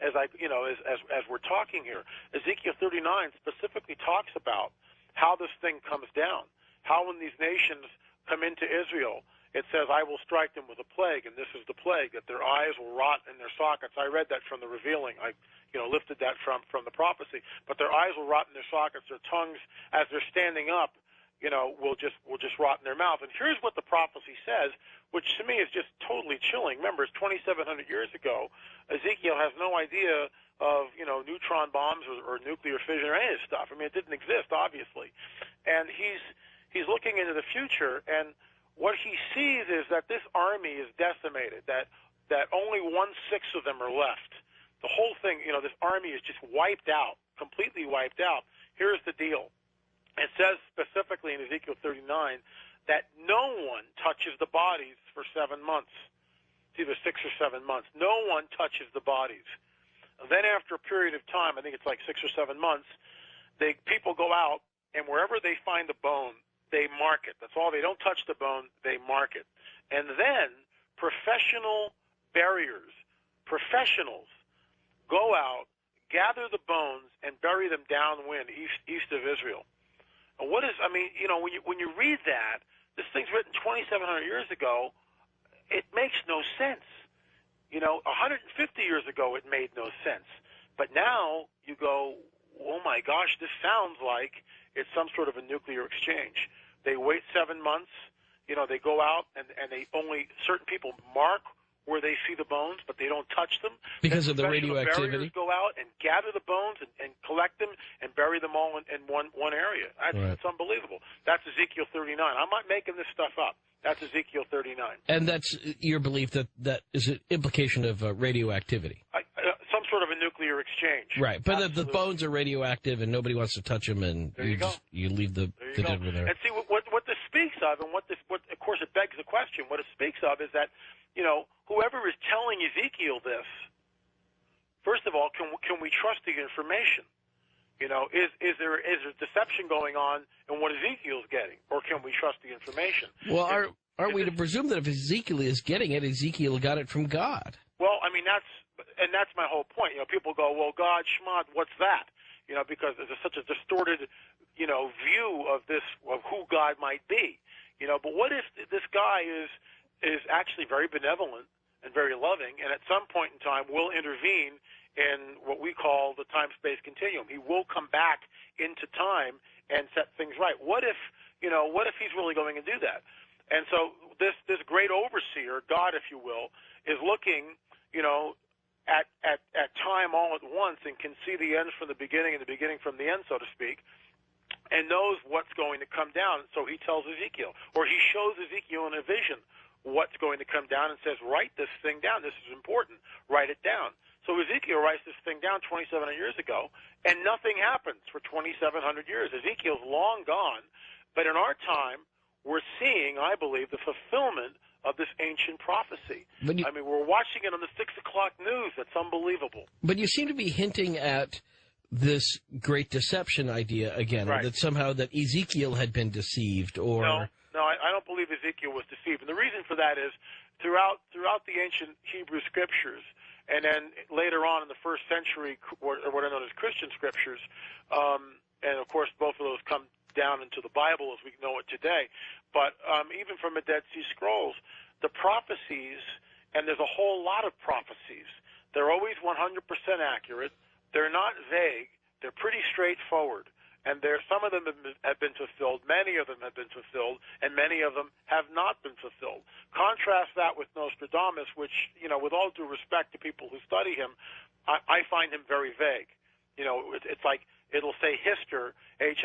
As we're talking here, Ezekiel 39 specifically talks about how this thing comes down. How when these nations come into Israel, it says, I will strike them with a plague, and this is the plague, that their eyes will rot in their sockets. I read that from the revealing. I lifted that from the prophecy. But their eyes will rot in their sockets. Their tongues, as they're standing up, will just rot in their mouth. And here's what the prophecy says, which to me is just totally chilling. Remember, it's 2,700 years ago. Ezekiel has no idea of, neutron bombs or nuclear fission or any of this stuff. I mean, it didn't exist, obviously. And he's looking into the future, and what he sees is that this army is decimated, that only 1/6 of them are left. The whole thing, this army is just wiped out, completely wiped out. Here's the deal. It says specifically in Ezekiel 39 that no one touches the bodies for 7 months. It's either 6 or 7 months. No one touches the bodies. And then after a period of time, I think it's like 6 or 7 months, people go out, and wherever they find the bone, they mark it. That's all. They don't touch the bone. They mark it. And then professional buriers, professionals, go out, gather the bones, and bury them downwind, east of Israel. And when you read that, this thing's written 2,700 years ago. It makes no sense. 150 years ago, it made no sense. But now you go, oh my gosh, this sounds like it's some sort of a nuclear exchange. They wait 7 months. They go out and they only certain people mark where they see the bones, but they don't touch them. Because of the radioactivity? Buriers go out and gather the bones and collect them and bury them all in one area. It's unbelievable. That's Ezekiel 39. I'm not making this stuff up. That's Ezekiel 39. And that's your belief that is an implication of radioactivity? Some sort of a nuclear exchange. Right, but the bones are radioactive and nobody wants to touch them, and you leave the dead one there. And see, what this speaks of, and what of course it begs the question, what it speaks of is that, whoever is telling Ezekiel this, first of all, can we trust the information? Is there deception going on in what Ezekiel's getting, or can we trust the information? Well, aren't we to presume that if Ezekiel is getting it, Ezekiel got it from God? Well, that's my whole point. People go, well, God, Shema, what's that? Because there's such a distorted, view of who God might be. But what if this guy is actually very benevolent and very loving, and at some point in time will intervene in what we call the time-space continuum? He will come back into time and set things right. What if he's really going to do that? And so this great overseer, God, if you will, is looking, at time all at once and can see the end from the beginning and the beginning from the end, so to speak, and knows what's going to come down. So he tells Ezekiel, or he shows Ezekiel in a vision what's going to come down and says, write this thing down. This is important. Write it down. So Ezekiel writes this thing down 2,700 years ago, and nothing happens for 2,700 years. Ezekiel's long gone, but in our time, we're seeing, I believe, the fulfillment of this ancient prophecy. We're watching it on the 6 o'clock news. That's unbelievable. But you seem to be hinting at this great deception idea again, right, that somehow that Ezekiel had been deceived, or... No, I don't believe Ezekiel was deceived. And the reason for that is throughout the ancient Hebrew scriptures, and then later on in the first century, what are known as Christian scriptures, and of course both of those come down into the Bible as we know it today, but even from the Dead Sea Scrolls, the prophecies, and there's a whole lot of prophecies, they're always 100% accurate, they're not vague, they're pretty straightforward, and some of them have been fulfilled, many of them have been fulfilled, and many of them have not been fulfilled. Contrast that with Nostradamus, which, with all due respect to people who study him, I find him very vague. It's like it'll say Hister, Hister,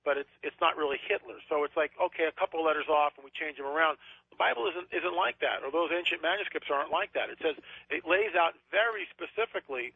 but it's not really Hitler. So it's like, okay, a couple letters off and we change them around. The Bible isn't like that, or those ancient manuscripts aren't like that. It lays out very specifically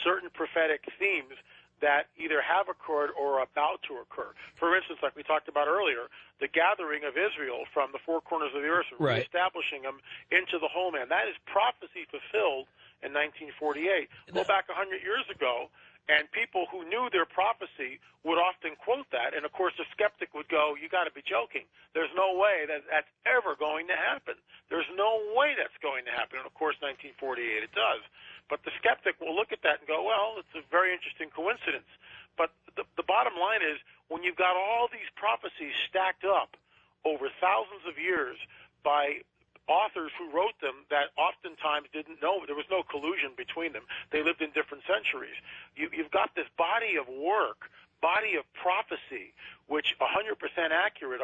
certain prophetic themes that either have occurred or are about to occur. For instance, like we talked about earlier, the gathering of Israel from the four corners of the earth, right, reestablishing them into the homeland. That is prophecy fulfilled in 1948. Go back 100 years ago, and people who knew their prophecy would often quote that, and of course the skeptic would go, you got to be joking. There's no way that's ever going to happen. There's no way that's going to happen. And of course 1948 it does. But the skeptic will look at that and go, well, it's a very interesting coincidence. But the bottom line is, when you've got all these prophecies stacked up over thousands of years by authors who wrote them that oftentimes didn't know, there was no collusion between them, they lived in different centuries, you've got this body of work, body of prophecy, which 100% accurate,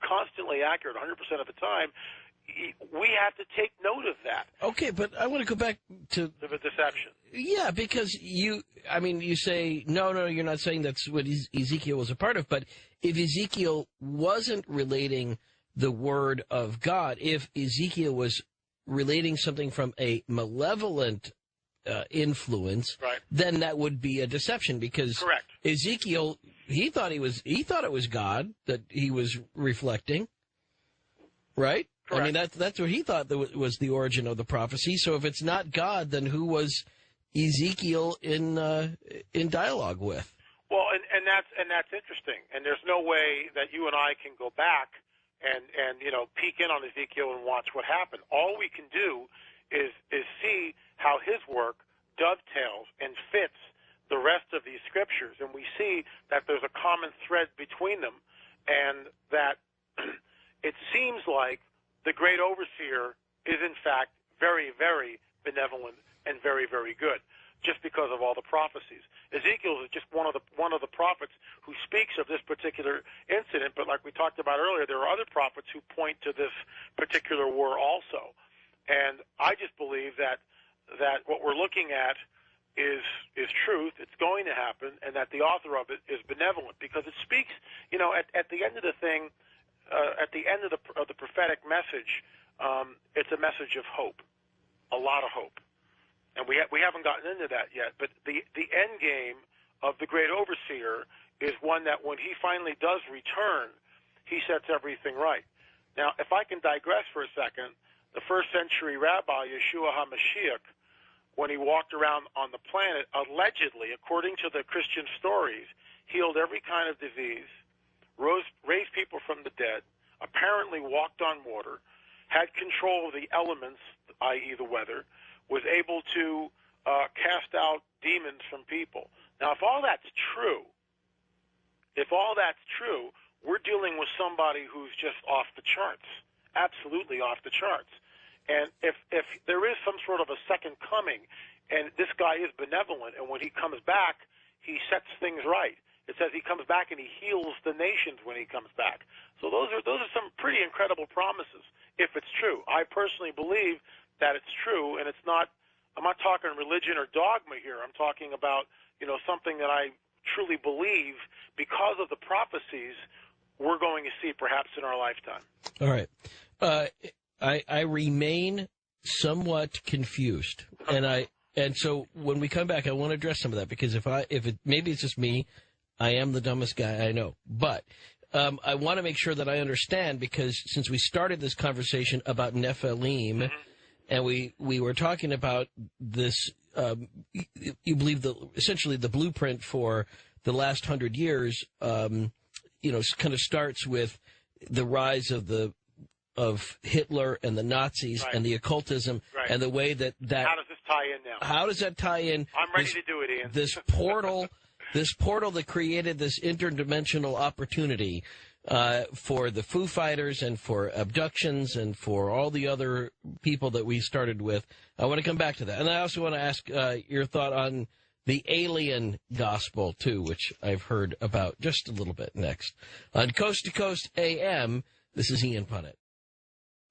constantly accurate 100% of the time. we have to take note of that. Okay, but I want to go back to the deception. Yeah, because you say, no, you're not saying that's what Ezekiel was a part of, but if Ezekiel wasn't relating the word of God, if Ezekiel was relating something from a malevolent influence, right, then that would be a deception, because correct. Ezekiel, he thought it was God that he was reflecting, right? Correct. I mean, that's what he thought was the origin of the prophecy. So if it's not God, then who was Ezekiel in dialogue with? Well, and that's interesting. And there's no way that you and I can go back and peek in on Ezekiel and watch what happened. All we can do is see how his work dovetails and fits the rest of these scriptures, and we see that there's a common thread between them, and that it seems like the great overseer is, in fact, very, very benevolent and very, very good, just because of all the prophecies. Ezekiel is just one of the prophets who speaks of this particular incident, but like we talked about earlier, there are other prophets who point to this particular war also. And I just believe that what we're looking at is truth. It's going to happen, and that the author of it is benevolent, because it speaks, at the end of the thing, at the end of the prophetic message, it's a message of hope, a lot of hope, and we haven't gotten into that yet. But the end game of the great overseer is one that when he finally does return, he sets everything right. Now, if I can digress for a second, the first century rabbi Yeshua HaMashiach, when he walked around on the planet, allegedly, according to the Christian stories, healed every kind of disease, raised people from the dead, apparently walked on water, had control of the elements, i.e. the weather, was able to cast out demons from people. Now, if all that's true, we're dealing with somebody who's just off the charts, absolutely off the charts. And if there is some sort of a second coming, and this guy is benevolent, and when he comes back, he sets things right. It says he comes back and he heals the nations when he comes back. So those are some pretty incredible promises, if it's true. I personally believe that it's true, and it's not. I'm not talking religion or dogma here. I'm talking about something that I truly believe, because of the prophecies we're going to see perhaps in our lifetime. All right. I remain somewhat confused, and so when we come back, I want to address some of that, because maybe it's just me. I am the dumbest guy I know. But I want to make sure that I understand, because since we started this conversation about Nephilim, and we were talking about this, you believe essentially the blueprint for the last 100 years, kind of starts with the rise of Hitler and the Nazis, right, and the occultism, right, and the way that How does this tie in now? How does that tie in? I'm ready to do it, Ian. This portal that created this interdimensional opportunity for the Foo Fighters and for abductions and for all the other people that we started with. I want to come back to that. And I also want to ask your thought on the alien gospel, too, which I've heard about just a little bit next. On Coast to Coast AM, this is Ian Punnett.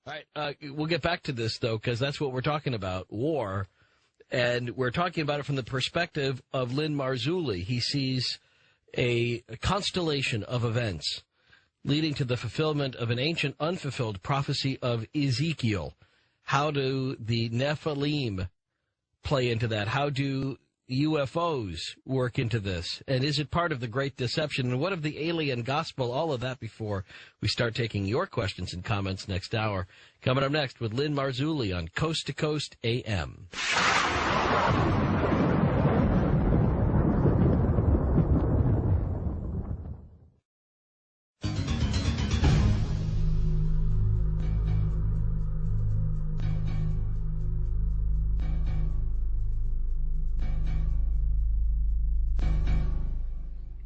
All right, we'll get back to this, though, because that's what we're talking about, war. And we're talking about it from the perspective of Lynn Marzulli. He sees a constellation of events leading to the fulfillment of an ancient unfulfilled prophecy of Ezekiel. How do the Nephilim play into that? How do UFOs work into this? And is it part of the Great Deception? And what of the alien gospel? All of that before we start taking your questions and comments next hour. Coming up next with Lynn Marzulli on Coast to Coast AM.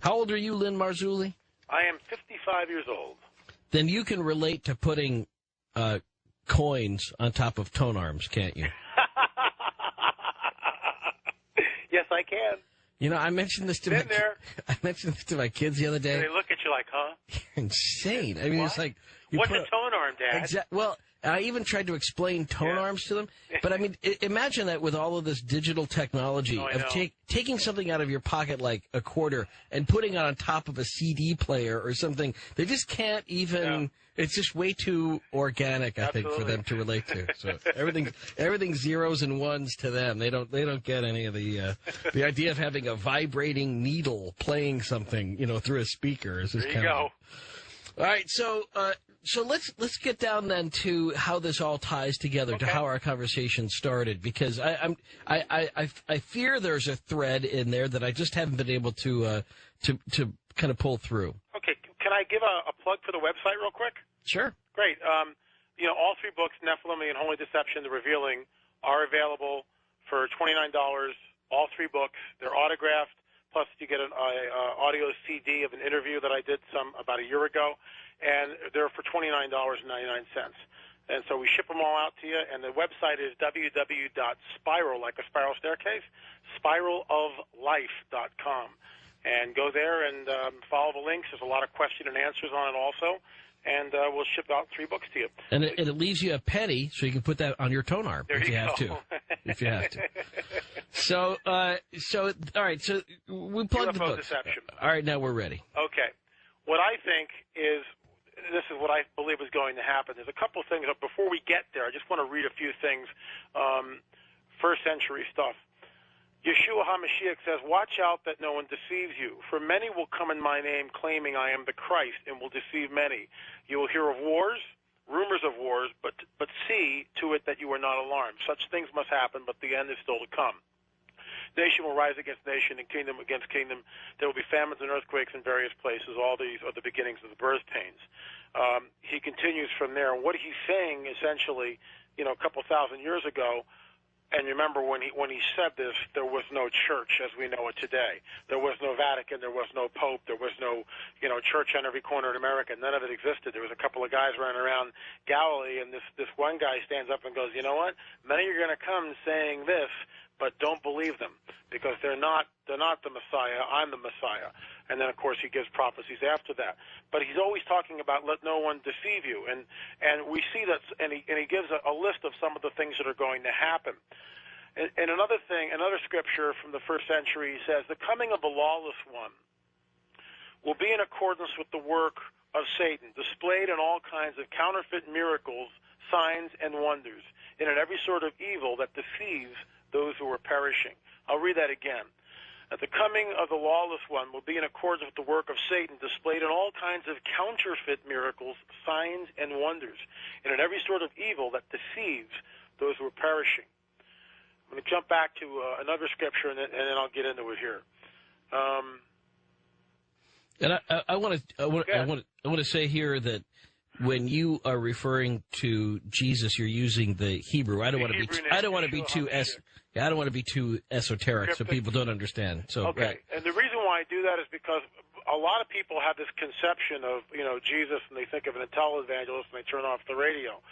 How old are you, Lynn Marzulli? I am 55 years old. Then you can relate to putting coins on top of tone arms, can't you? Yes, I can. I mentioned this to my kids the other day. And they look at you like, huh? insane. I mean, it's like... What's a tone arm, Dad? Well, I even tried to explain tone arms to them. But, I mean, imagine that with all of this digital technology of taking something out of your pocket like a quarter and putting it on top of a CD player or something. They just can't even... Yeah. It's just way too organic, I think, for them to relate to. So everything's zeros and ones to them. They don't get any of the idea of having a vibrating needle playing something, through a speaker. Is just there you go. All right, so let's get down then to how this all ties together, to how our conversation started, because I fear there's a thread in there that I just haven't been able to kind of pull through. Okay, can I give a plug for the website real quick? Sure. Great. All three books, Nephilim, The Unholy Deception, The Revealing, are available for $29. All three books. They're autographed. Plus, you get an audio CD of an interview that I did about a year ago, and they're for $29.99. And so we ship them all out to you, and the website is www.spiral, like a spiral staircase, spiraloflife.com. And go there and follow the links. There's a lot of question and answers on it also, and we'll ship out 3 books to you. And it leaves you a penny, so you can put that on your tone arm if you have to. If you have to. So, all right. So we plugged the books. Deception. All right, now we're ready. Okay. What I think is, this is what I believe is going to happen. There's a couple of things. But before we get there, I just want to read a few things. First century stuff. Yeshua HaMashiach says, "Watch out that no one deceives you. For many will come in my name, claiming I am the Christ, and will deceive many. You will hear of wars, rumors of wars, but see to it that you are not alarmed. Such things must happen, but the end is still to come. Nation will rise against nation, and kingdom against kingdom. There will be famines and earthquakes in various places. All these are the beginnings of the birth pains." He continues from there. What he's saying, essentially, a couple thousand years ago. And remember, when he said this, there was no church as we know it today. There was no Vatican. There was no Pope. There was no, church on every corner in America. None of it existed. There was a couple of guys running around Galilee, and this one guy stands up and goes, "You know what? Many are going to come saying this, but don't believe them because they're not the Messiah. I'm the Messiah." And then, of course, he gives prophecies after that. But he's always talking about let no one deceive you. And we see that, and he gives a list of some of the things that are going to happen. And another scripture from the first century says, "The coming of the lawless one will be in accordance with the work of Satan, displayed in all kinds of counterfeit miracles, signs, and wonders, and in every sort of evil that deceives those who are perishing." I'll read that again. "At the coming of the lawless one will be in accordance with the work of Satan, displayed in all kinds of counterfeit miracles, signs, and wonders, and in every sort of evil that deceives those who are perishing." I'm going to jump back to another scripture, and then I'll get into it here. And I want to say here that when you are referring to Jesus, you're using the Hebrew. I don't want to be too esoteric, so people don't understand. So okay. Right. And the reason why I do that is because a lot of people have this conception of Jesus, and they think of an televangelist, and they turn off the radio.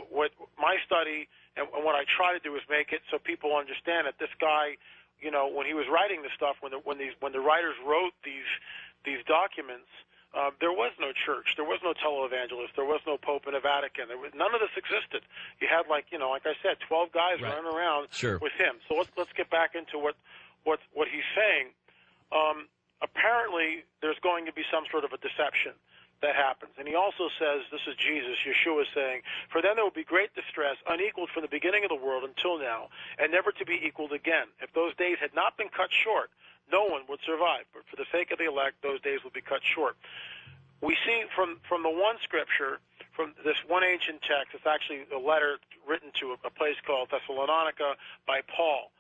What my study and what I try to do is make it so people understand that this guy, when he was writing this stuff, when the writers wrote these documents, there was no church, there was no televangelist, there was no Pope in the Vatican. None of this existed. You had like I said, 12 guys running around with him. So let's get back into what he's saying. Apparently, there's going to be some sort of a deception that happens. And he also says, this is Jesus, Yeshua saying, "For then there will be great distress, unequaled from the beginning of the world until now, and never to be equaled again. If those days had not been cut short, no one would survive. But for the sake of the elect, those days will be cut short." We see from the one scripture, from this one ancient text, it's actually a letter written to a place called Thessalonica by Paul.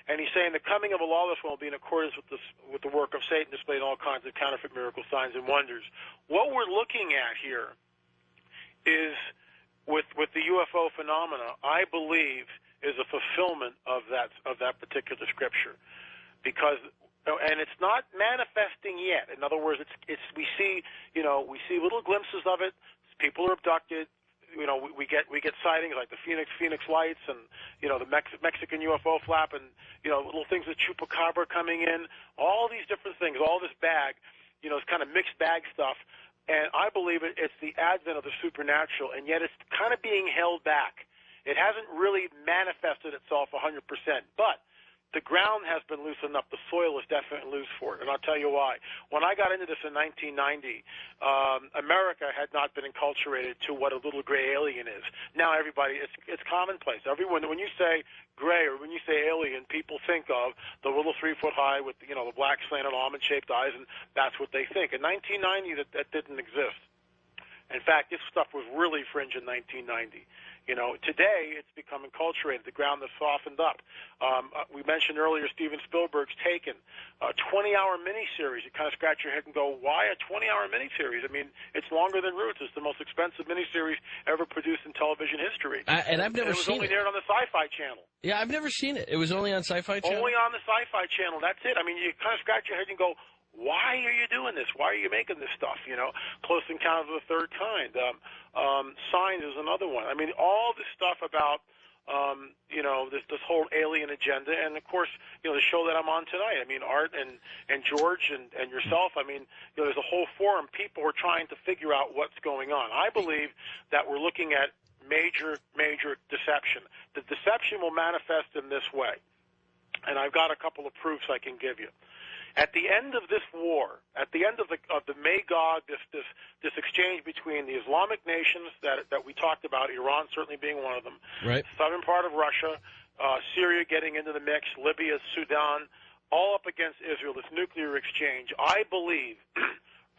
And he's saying the coming of a lawless one will be in accordance with the work of Satan, displayed in all kinds of counterfeit miracles, signs, and wonders. What we're looking at here is, with the UFO phenomena, I believe, is a fulfillment of that particular scripture, and it's not manifesting yet. In other words, we see little glimpses of it. People are abducted. We get sightings like the Phoenix lights, and the Mexican UFO flap, and little things with chupacabra coming in. All these different things, all this bag, it's kind of mixed bag stuff. And I believe it's the advent of the supernatural, and yet it's kind of being held back. It hasn't really manifested itself 100%, but the ground has been loosened up. The soil is definitely loose for it, and I'll tell you why. When I got into this in 1990, America had not been enculturated to what a little gray alien is. Now everybody, it's commonplace. Everyone, when you say gray or when you say alien, people think of the little 3-foot-high with the black slanted almond-shaped eyes, and that's what they think. In 1990, that didn't exist. In fact, this stuff was really fringe in 1990. Today it's become enculturated. The ground has softened up. We mentioned earlier Steven Spielberg's Taken, a 20-hour miniseries. You kind of scratch your head and go, why a 20-hour miniseries? I mean, it's longer than Roots. It's the most expensive miniseries ever produced in television history. And I've never seen it. It was only aired on the Sci-Fi Channel. Yeah, I've never seen it. It was only on Sci-Fi Channel? Only on the Sci-Fi Channel. That's it. I mean, you kind of scratch your head and go, why are you doing this? Why are you making this stuff? Close Encounters of the Third Kind. Signs is another one. I mean, all this stuff about, this whole alien agenda. And, of course, the show that I'm on tonight. I mean, Art and George and yourself, I mean, there's a whole forum. People are trying to figure out what's going on. I believe that we're looking at major deception. The deception will manifest in this way. And I've got a couple of proofs I can give you. At the end of this war, at the end of the Magog, this exchange between the Islamic nations that we talked about, Iran certainly being one of them, right, southern part of Russia, Syria getting into the mix, Libya, Sudan, all up against Israel, this nuclear exchange, I believe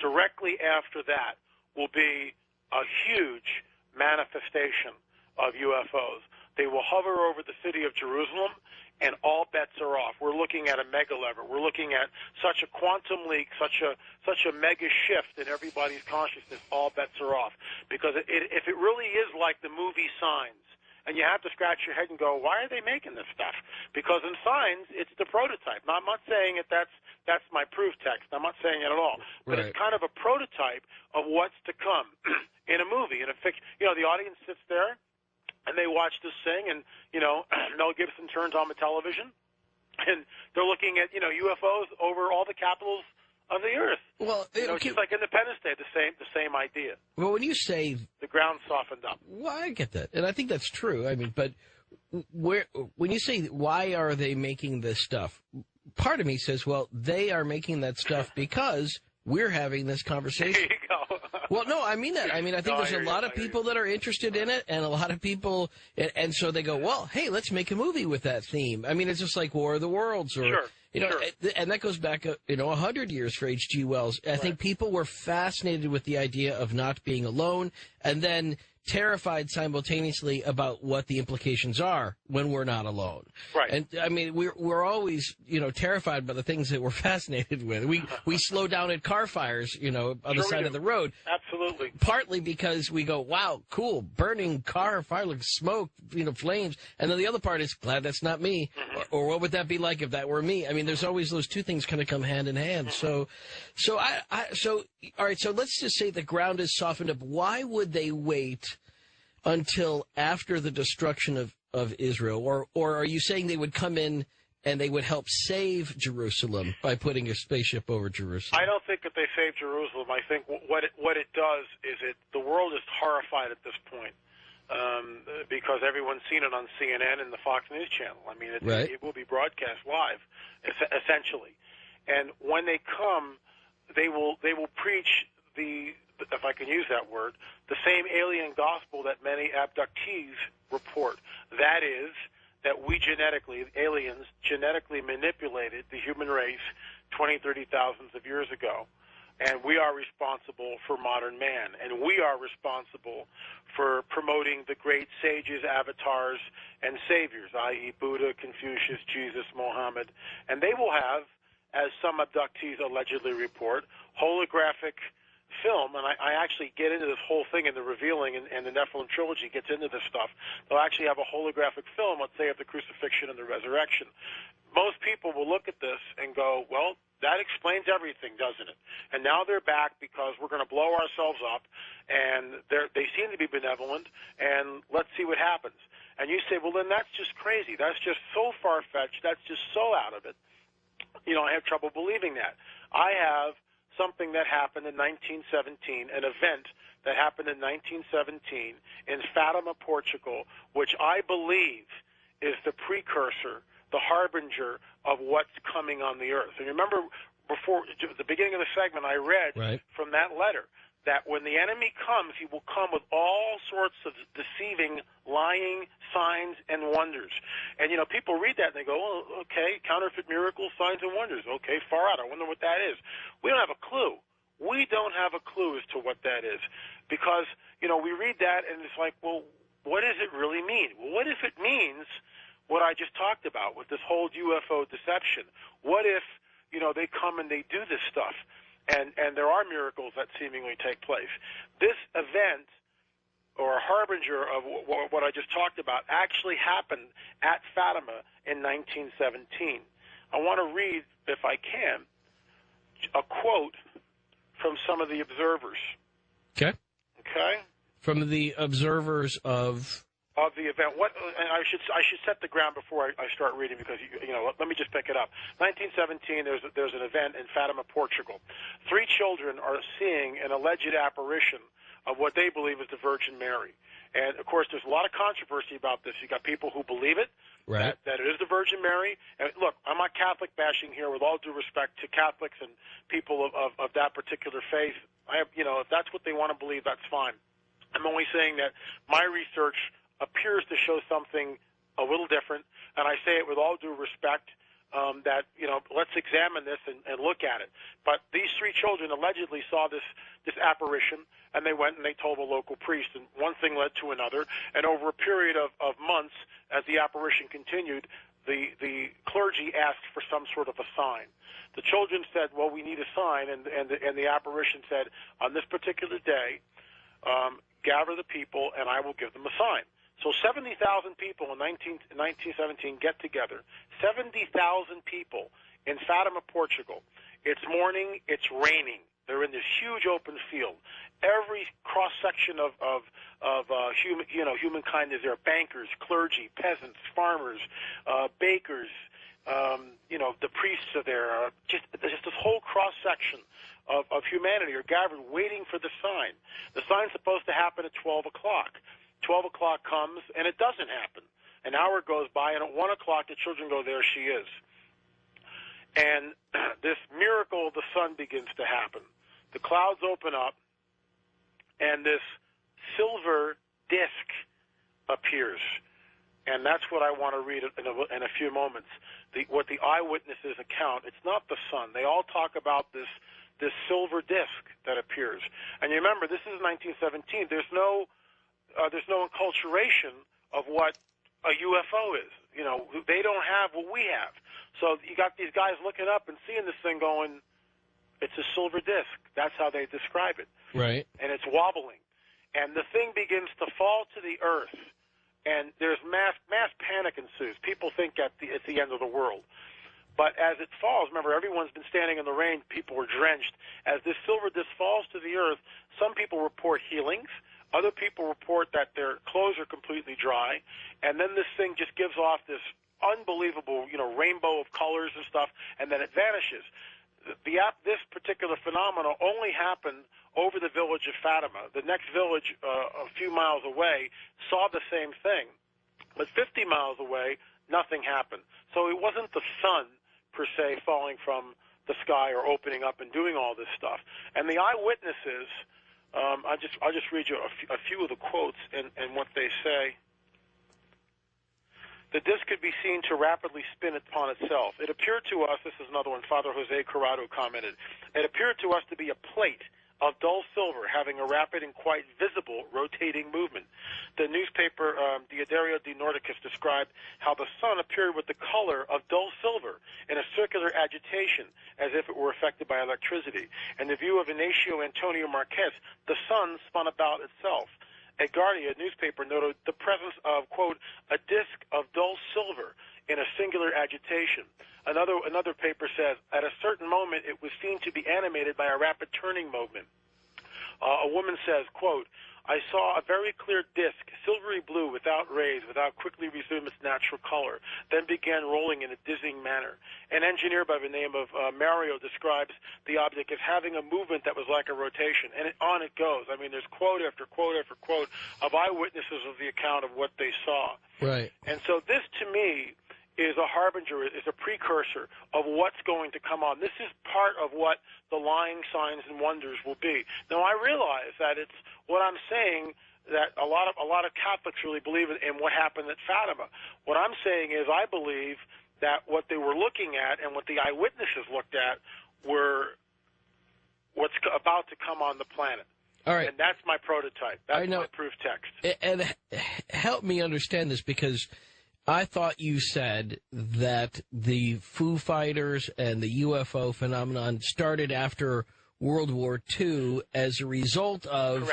directly after that will be a huge manifestation of UFOs. They will hover over the city of Jerusalem, and all bets are off. We're looking at a mega lever. We're looking at such a quantum leak, such a mega shift in everybody's consciousness. All bets are off. Because if it really is like the movie Signs, and you have to scratch your head and go, why are they making this stuff? Because in Signs, it's the prototype. Now, I'm not saying that's my proof text. I'm not saying it at all. But right. It's kind of a prototype of what's to come in a movie, in a fiction. The audience sits there, and they watch this thing, and, Mel Gibson turns on the television, and they're looking at, UFOs over all the capitals of the earth. Well, just like Independence Day, the same idea. Well, when you say the ground softened up. Well, I get that, and I think that's true. I mean, but when you say why are they making this stuff, part of me says, well, they are making that stuff because we're having this conversation. There you go. Well, no, I mean that. I mean, I think there's a lot of people that are interested in it, and a lot of people, and so they go, well, hey, let's make a movie with that theme. I mean, it's just like War of the Worlds, or sure. And that goes back, 100 years for H.G. Wells. I think people were fascinated with the idea of not being alone, and then terrified simultaneously about what the implications are when we're not alone. Right. And I mean, we're always, terrified by the things that we're fascinated with. We slow down at car fires, on the side of the road. Absolutely. Partly because we go, wow, cool, burning car fire, like smoke, flames. And then the other part is, glad that's not me. Mm-hmm. Or what would that be like if that were me? I mean, there's always those two things kind of come hand in hand. Mm-hmm. So all right, so let's just say the ground is softened up. Why would they wait until after the destruction of Israel? Or are you saying they would come in and they would help save Jerusalem by putting a spaceship over Jerusalem? I don't think that they save Jerusalem. I think what it does is the world is horrified at this point because everyone's seen it on CNN and the Fox News channel. I mean, it will be broadcast live, essentially. And when they come, they will preach if I can use that word, the same alien gospel that many abductees report. That is, that aliens genetically manipulated the human race 20, 30,000 of years ago. And we are responsible for modern man. And we are responsible for promoting the great sages, avatars, and saviors, i.e. Buddha, Confucius, Jesus, Mohammed. And they will have, as some abductees allegedly report, holographic film, and I actually get into this whole thing in the Revealing, and the Nephilim trilogy gets into this stuff. They'll actually have a holographic film, let's say, of the crucifixion and the resurrection. Most people will look at this and go, well, that explains everything, doesn't it? And now they're back because we're going to blow ourselves up, and they seem to be benevolent, and let's see what happens. And you say, well, then that's just crazy. That's just so far-fetched. That's just so out of it. I have trouble believing that. I have something that happened in 1917, an event that happened in 1917 in Fatima, Portugal, which I believe is the precursor, the harbinger of what's coming on the earth. And remember, before at the beginning of the segment, I read from that letter that when the enemy comes, he will come with all sorts of deceiving, lying signs and wonders. And, you know, people read that and they go, oh, okay, counterfeit miracles, signs and wonders. Okay, far out. I wonder what that is. We don't have a clue. We don't have a clue as to what that is because, you know, we read that and it's like, well, what does it really mean? Well, what if it means what I just talked about with this whole UFO deception? What if, you know, they come and they do this stuff? And there are miracles that seemingly take place. This event, or a harbinger of what I just talked about, actually happened at Fatima in 1917. I want to read, if I can, a quote from some of the observers. Okay. Okay? From the observers of the event. And I should set the ground before I start reading because you know. Let me just pick it up. 1917. There's an event in Fatima, Portugal. 3 children are seeing an alleged apparition of what they believe is the Virgin Mary. And of course, there's a lot of controversy about this. You got people who believe it, right, that it is the Virgin Mary. And look, I'm not Catholic bashing here. With all due respect to Catholics and people of that particular faith, if that's what they want to believe, that's fine. I'm only saying that my research appears to show something a little different, and I say it with all due respect, that, you know, let's examine this and look at it. But these 3 children allegedly saw this apparition, and they went and they told a local priest, and one thing led to another, and over a period of months, as the apparition continued, the clergy asked for some sort of a sign. The children said, well, we need a sign, and the apparition said, on this particular day, gather the people, and I will give them a sign. So 70,000 people in 1917 get together. 70,000 people in Fatima, Portugal. It's morning. It's raining. They're in this huge open field. Every cross section of humankind is there. Bankers, clergy, peasants, farmers, bakers. The priests are there. Just this whole cross section of humanity are gathered waiting for the sign. The sign's supposed to happen at 12 o'clock. 12 o'clock comes, and it doesn't happen. An hour goes by, and at 1 o'clock, the children go, there she is. And this miracle of the sun begins to happen. The clouds open up, and this silver disc appears. And that's what I want to read in a few moments. What the eyewitnesses account, it's not the sun. They all talk about this silver disc that appears. And you remember, this is 1917. There's no enculturation of what a UFO is. You know, they don't have what we have. So you got these guys looking up and seeing this thing going, it's a silver disc. That's how they describe it. Right. And it's wobbling. And the thing begins to fall to the earth. And there's mass panic ensues. People think it's the end of the world. But as it falls, remember, everyone's been standing in the rain. People were drenched. As this silver disc falls to the earth, some people report healings. Other people report that their clothes are completely dry. And then this thing just gives off this unbelievable, rainbow of colors and stuff, and then it vanishes. This particular phenomenon only happened over the village of Fatima. The next village a few miles away saw the same thing. But 50 miles away, nothing happened. So it wasn't the sun, per se, falling from the sky or opening up and doing all this stuff. And the eyewitnesses, I'll just read you a few of the quotes and what they say. The disc could be seen to rapidly spin upon itself. It appeared to us, this is another one, Father Jose Corrado commented, it appeared to us to be a plate of dull silver having a rapid and quite visible rotating movement. The newspaper Diario de Nordicus described how the sun appeared with the color of dull silver in a circular agitation as if it were affected by electricity. In the view of Ignacio Antonio Marquez, the sun spun about itself. A Guardia newspaper noted the presence of, quote, a disc of dull silver in a singular agitation. Another paper says, at a certain moment, it was seen to be animated by a rapid turning movement. A woman says, quote, I saw a very clear disc, silvery blue, without rays, without quickly resume its natural color, then began rolling in a dizzying manner. An engineer by the name of Mario describes the object as having a movement that was like a rotation, and on it goes. I mean, there's quote after quote after quote of eyewitnesses of the account of what they saw. Right. And so this, to me, is a harbinger, is a precursor of what's going to come on. This is part of what the lying signs and wonders will be. Now, I realize that it's what I'm saying, that a lot of Catholics really believe in what happened at Fatima. What I'm saying is I believe that what they were looking at and what the eyewitnesses looked at were what's about to come on the planet. All right. And that's my prototype. That's my proof text. And help me understand this, because I thought you said that the Foo Fighters and the UFO phenomenon started after World War II as a result of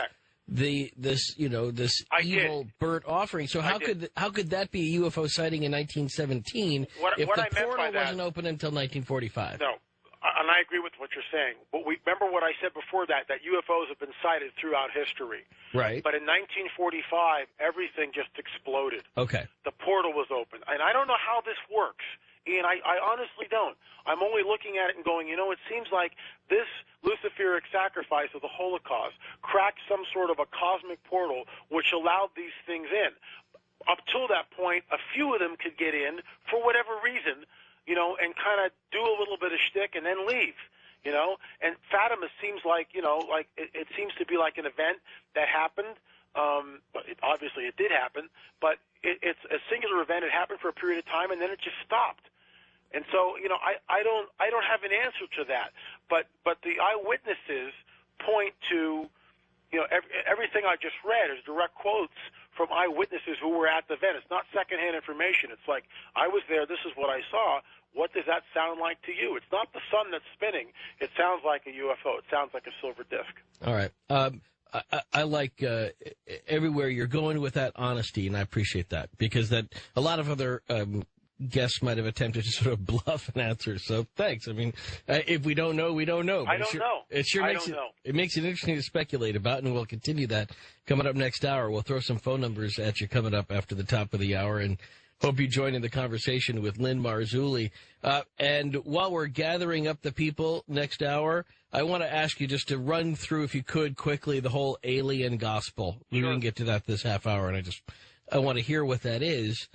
this evil burnt offering. So how could that be a UFO sighting in 1917 if the portal wasn't open until 1945? No. And I agree with what you're saying. But remember what I said before that UFOs have been sighted throughout history. Right. But in 1945, everything just exploded. Okay. The portal was open. And I don't know how this works, Ian. I honestly don't. I'm only looking at it and going, it seems like this Luciferic sacrifice of the Holocaust cracked some sort of a cosmic portal which allowed these things in. Up till that point, a few of them could get in for whatever reason, and kind of do a little bit of shtick and then leave, And Fatima seems like, it seems to be like an event that happened. But obviously it did happen, but it's a singular event. It happened for a period of time, and then it just stopped. And so, I don't have an answer to that. But the eyewitnesses point to, everything I just read is direct quotes from eyewitnesses who were at the event. It's not secondhand information. It's like, I was there, this is what I saw. What does that sound like to you? It's not the sun that's spinning. It sounds like a UFO. It sounds like a silver disc. All right. I like everywhere you're going with that honesty, and I appreciate that, because that a lot of other guests might have attempted to sort of bluff an answer. So thanks. I mean, if we don't know, we don't know. I don't know. It makes it interesting to speculate about, and we'll continue that coming up next hour. We'll throw some phone numbers at you coming up after the top of the hour, and hope you join in the conversation with Lynn Marzulli. And while we're gathering up the people next hour, I want to ask you just to run through, if you could, quickly, the whole alien gospel. We didn't get to that this half hour, and I want to hear what that is.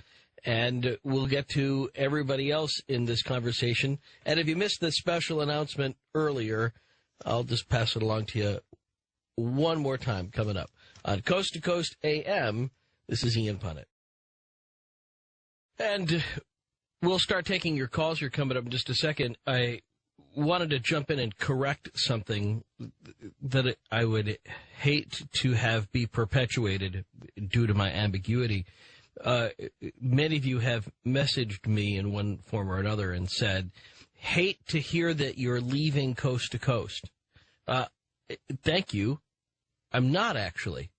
And we'll get to everybody else in this conversation. And if you missed the special announcement earlier, I'll just pass it along to you one more time coming up. On Coast to Coast AM, this is Ian Punnett. And we'll start taking your calls here coming up in just a second. I wanted to jump in and correct something that I would hate to have be perpetuated due to my ambiguity. Many of you have messaged me in one form or another and said, hate to hear that you're leaving Coast to Coast. Thank you. I'm not actually.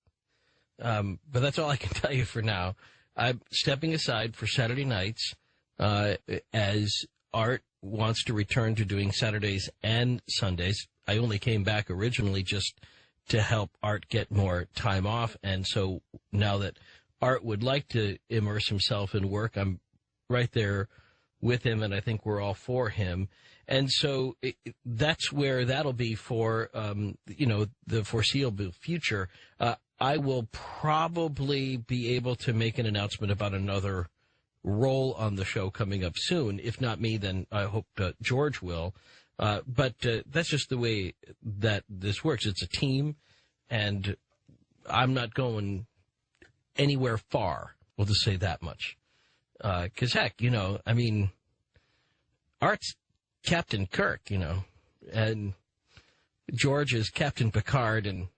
But that's all I can tell you for now. I'm stepping aside for Saturday nights as Art wants to return to doing Saturdays and Sundays. I only came back originally just to help Art get more time off. And so now that Art would like to immerse himself in work, I'm right there with him, and I think we're all for him. And so that's where that'll be for, the foreseeable future. I will probably be able to make an announcement about another role on the show coming up soon. If not me, then I hope George will. But that's just the way that this works. It's a team, and I'm not going anywhere far. We'll just say that much. Because, heck, Art's Captain Kirk, and George is Captain Picard, and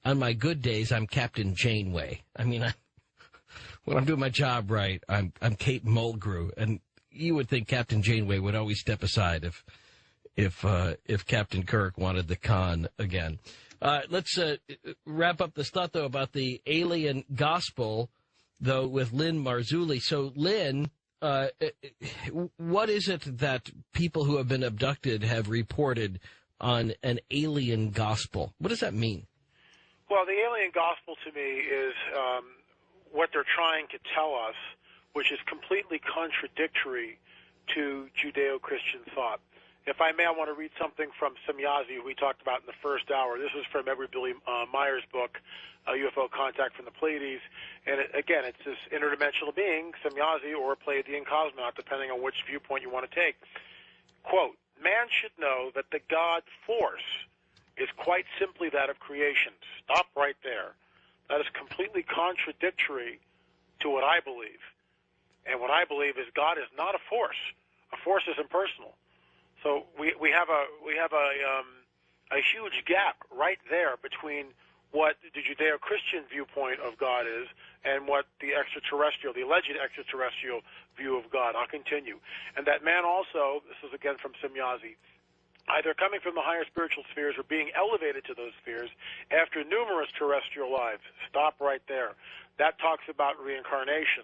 on my good days, I'm Captain Janeway. When I'm doing my job right, I'm Kate Mulgrew, and you would think Captain Janeway would always step aside if Captain Kirk wanted the con again. Let's wrap up this thought, though, about the alien gospel, though, with Lynn Marzulli. So, Lynn, what is it that people who have been abducted have reported on an alien gospel? What does that mean? Well, the alien gospel to me is what they're trying to tell us, which is completely contradictory to Judeo-Christian thought. If I may, I want to read something from Semyazi, who we talked about in the first hour. This is from Edward Billy Meyer's book, UFO Contact from the Pleiades. And again, it's this interdimensional being, Semyazi, or Pleiadian cosmonaut, depending on which viewpoint you want to take. Quote, man should know that the God force is quite simply that of creation. Stop right there. That is completely contradictory to what I believe. And what I believe is God is not a force. A force is impersonal. So we have a huge gap right there between what the Judeo-Christian viewpoint of God is and what the extraterrestrial, the alleged extraterrestrial view of God. I'll continue. And that man also, this is again from Semyazi, either coming from the higher spiritual spheres or being elevated to those spheres after numerous terrestrial lives. Stop right there. That talks about reincarnation.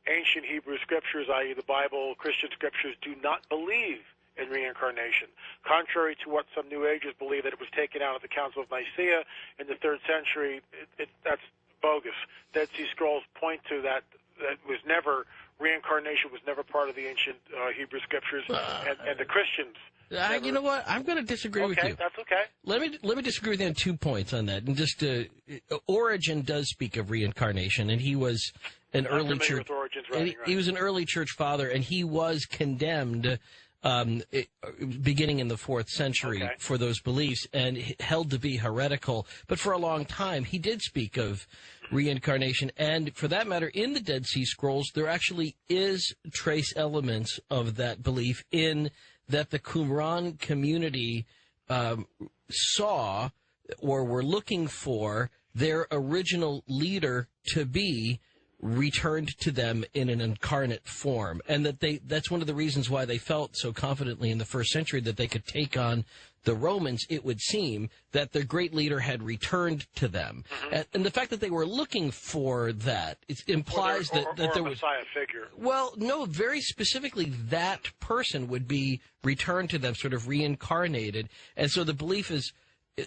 Ancient Hebrew scriptures, i.e. the Bible, Christian scriptures, do not believe in reincarnation. Contrary to what some New Agers believe, that it was taken out at the Council of Nicaea in the 3rd century, that's bogus. Dead Sea Scrolls point to that was never, reincarnation was never part of the ancient Hebrew scriptures, and the Christians. You know what? I'm going to disagree with you. Okay, that's okay. Let me disagree with you on 2 points on that. And just Origen does speak of reincarnation, and he was an early church. Right. He was an early church father, and he was condemned beginning in the 4th century for those beliefs and held to be heretical. But for a long time, he did speak of reincarnation. And for that matter, in the Dead Sea Scrolls, there actually is trace elements of that belief in that the Qumran community saw or were looking for their original leader to be returned to them in an incarnate form, and that's one of the reasons why they felt so confidently in the 1st century that they could take on the Romans. It would seem that their great leader had returned to them. And the fact that they were looking for that, it implies that there was a Messiah figure. Well, no, very specifically that person would be returned to them, sort of reincarnated. And so the belief is,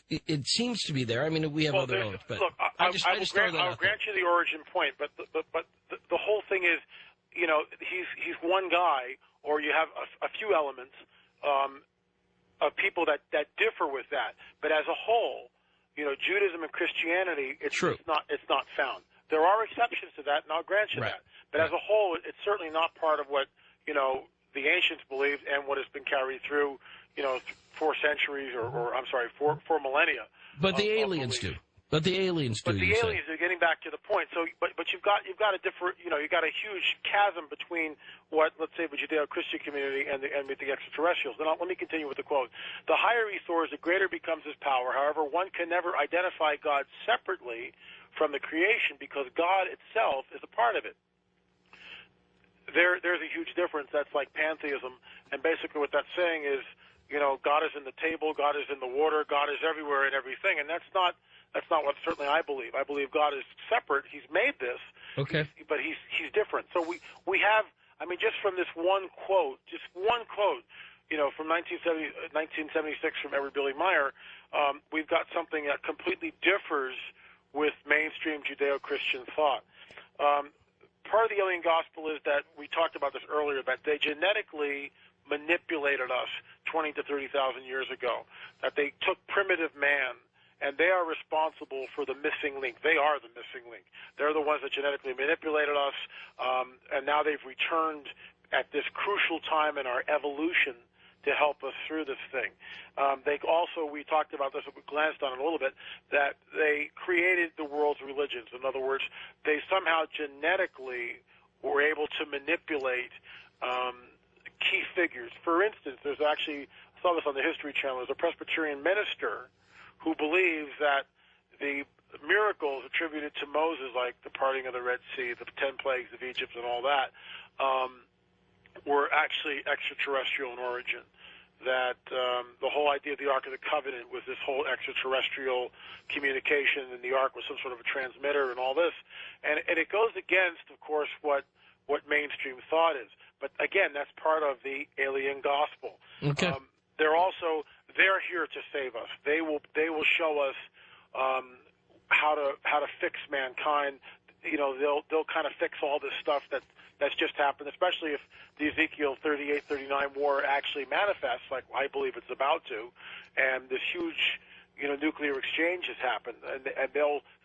it seems to be there. I mean, we have other oaths, but look, I'll grant you the origin point, but the whole thing is, you know, he's one guy, or you have a few elements of people that differ with that. But as a whole, you know, Judaism and Christianity, it's not found. There are exceptions to that, and I'll grant you that. But as a whole, it's certainly not part of what, you know, the ancients believed and what has been carried through, you know, 4 centuries or I'm sorry, 4 millennia. But the aliens do. But the aliens do. But the aliens are getting back to the point. So, but you've got a different, you know, you've got a huge chasm between what, let's say, the Judeo-Christian community and the extraterrestrials. Then let me continue with the quote. The higher he soars, the greater becomes his power. However, one can never identify God separately from the creation because God itself is a part of it. There's a huge difference. That's like pantheism, and basically what that's saying is, you know, God is in the table, God is in the water, God is everywhere in everything, and that's not what certainly I believe. I believe God is separate. He's made this, but he's different. So we have, I mean, just from this one quote, you know, from 1976 from Edward Billy Meyer, we've got something that completely differs with mainstream Judeo-Christian thought. Part of the alien gospel is that we talked about this earlier, that they genetically manipulated us 20 to 30,000 years ago, that they took primitive man, and they are responsible for the missing link. They are the missing link. They're the ones that genetically manipulated us, and now they've returned at this crucial time in our evolution to help us through this thing. They also, we talked about this, we glanced on it a little bit, that they created the world's religions. In other words, they somehow genetically were able to manipulate key figures. For instance, there's actually, I saw this on the History Channel, there's a Presbyterian minister who believes that the miracles attributed to Moses, like the parting of the Red Sea, the 10 plagues of Egypt and all that, were actually extraterrestrial in origin. That the whole idea of the Ark of the Covenant was this whole extraterrestrial communication, and the Ark was some sort of a transmitter and all this. And it goes against, of course, what mainstream thought is. But again, that's part of the alien gospel. Okay. They're here to save us. They will show us how to fix mankind. They'll kind of fix all this stuff that's just happened, especially if the Ezekiel 38, 39 war actually manifests, like I believe it's about to, and this huge, nuclear exchange has happened, and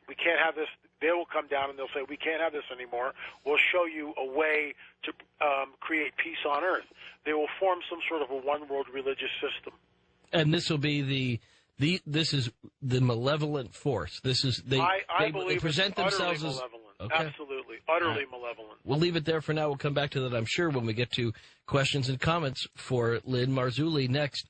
we can't have this. They will come down and they'll say, we can't have this anymore. We'll show you a way to create peace on earth. They will form some sort of a one-world religious system. And this will be this is the malevolent force. This is I believe they present it's themselves utterly as malevolent. okay. Absolutely, utterly malevolent. We'll leave it there for now. We'll come back to that, I'm sure, when we get to questions and comments for Lynn Marzulli next.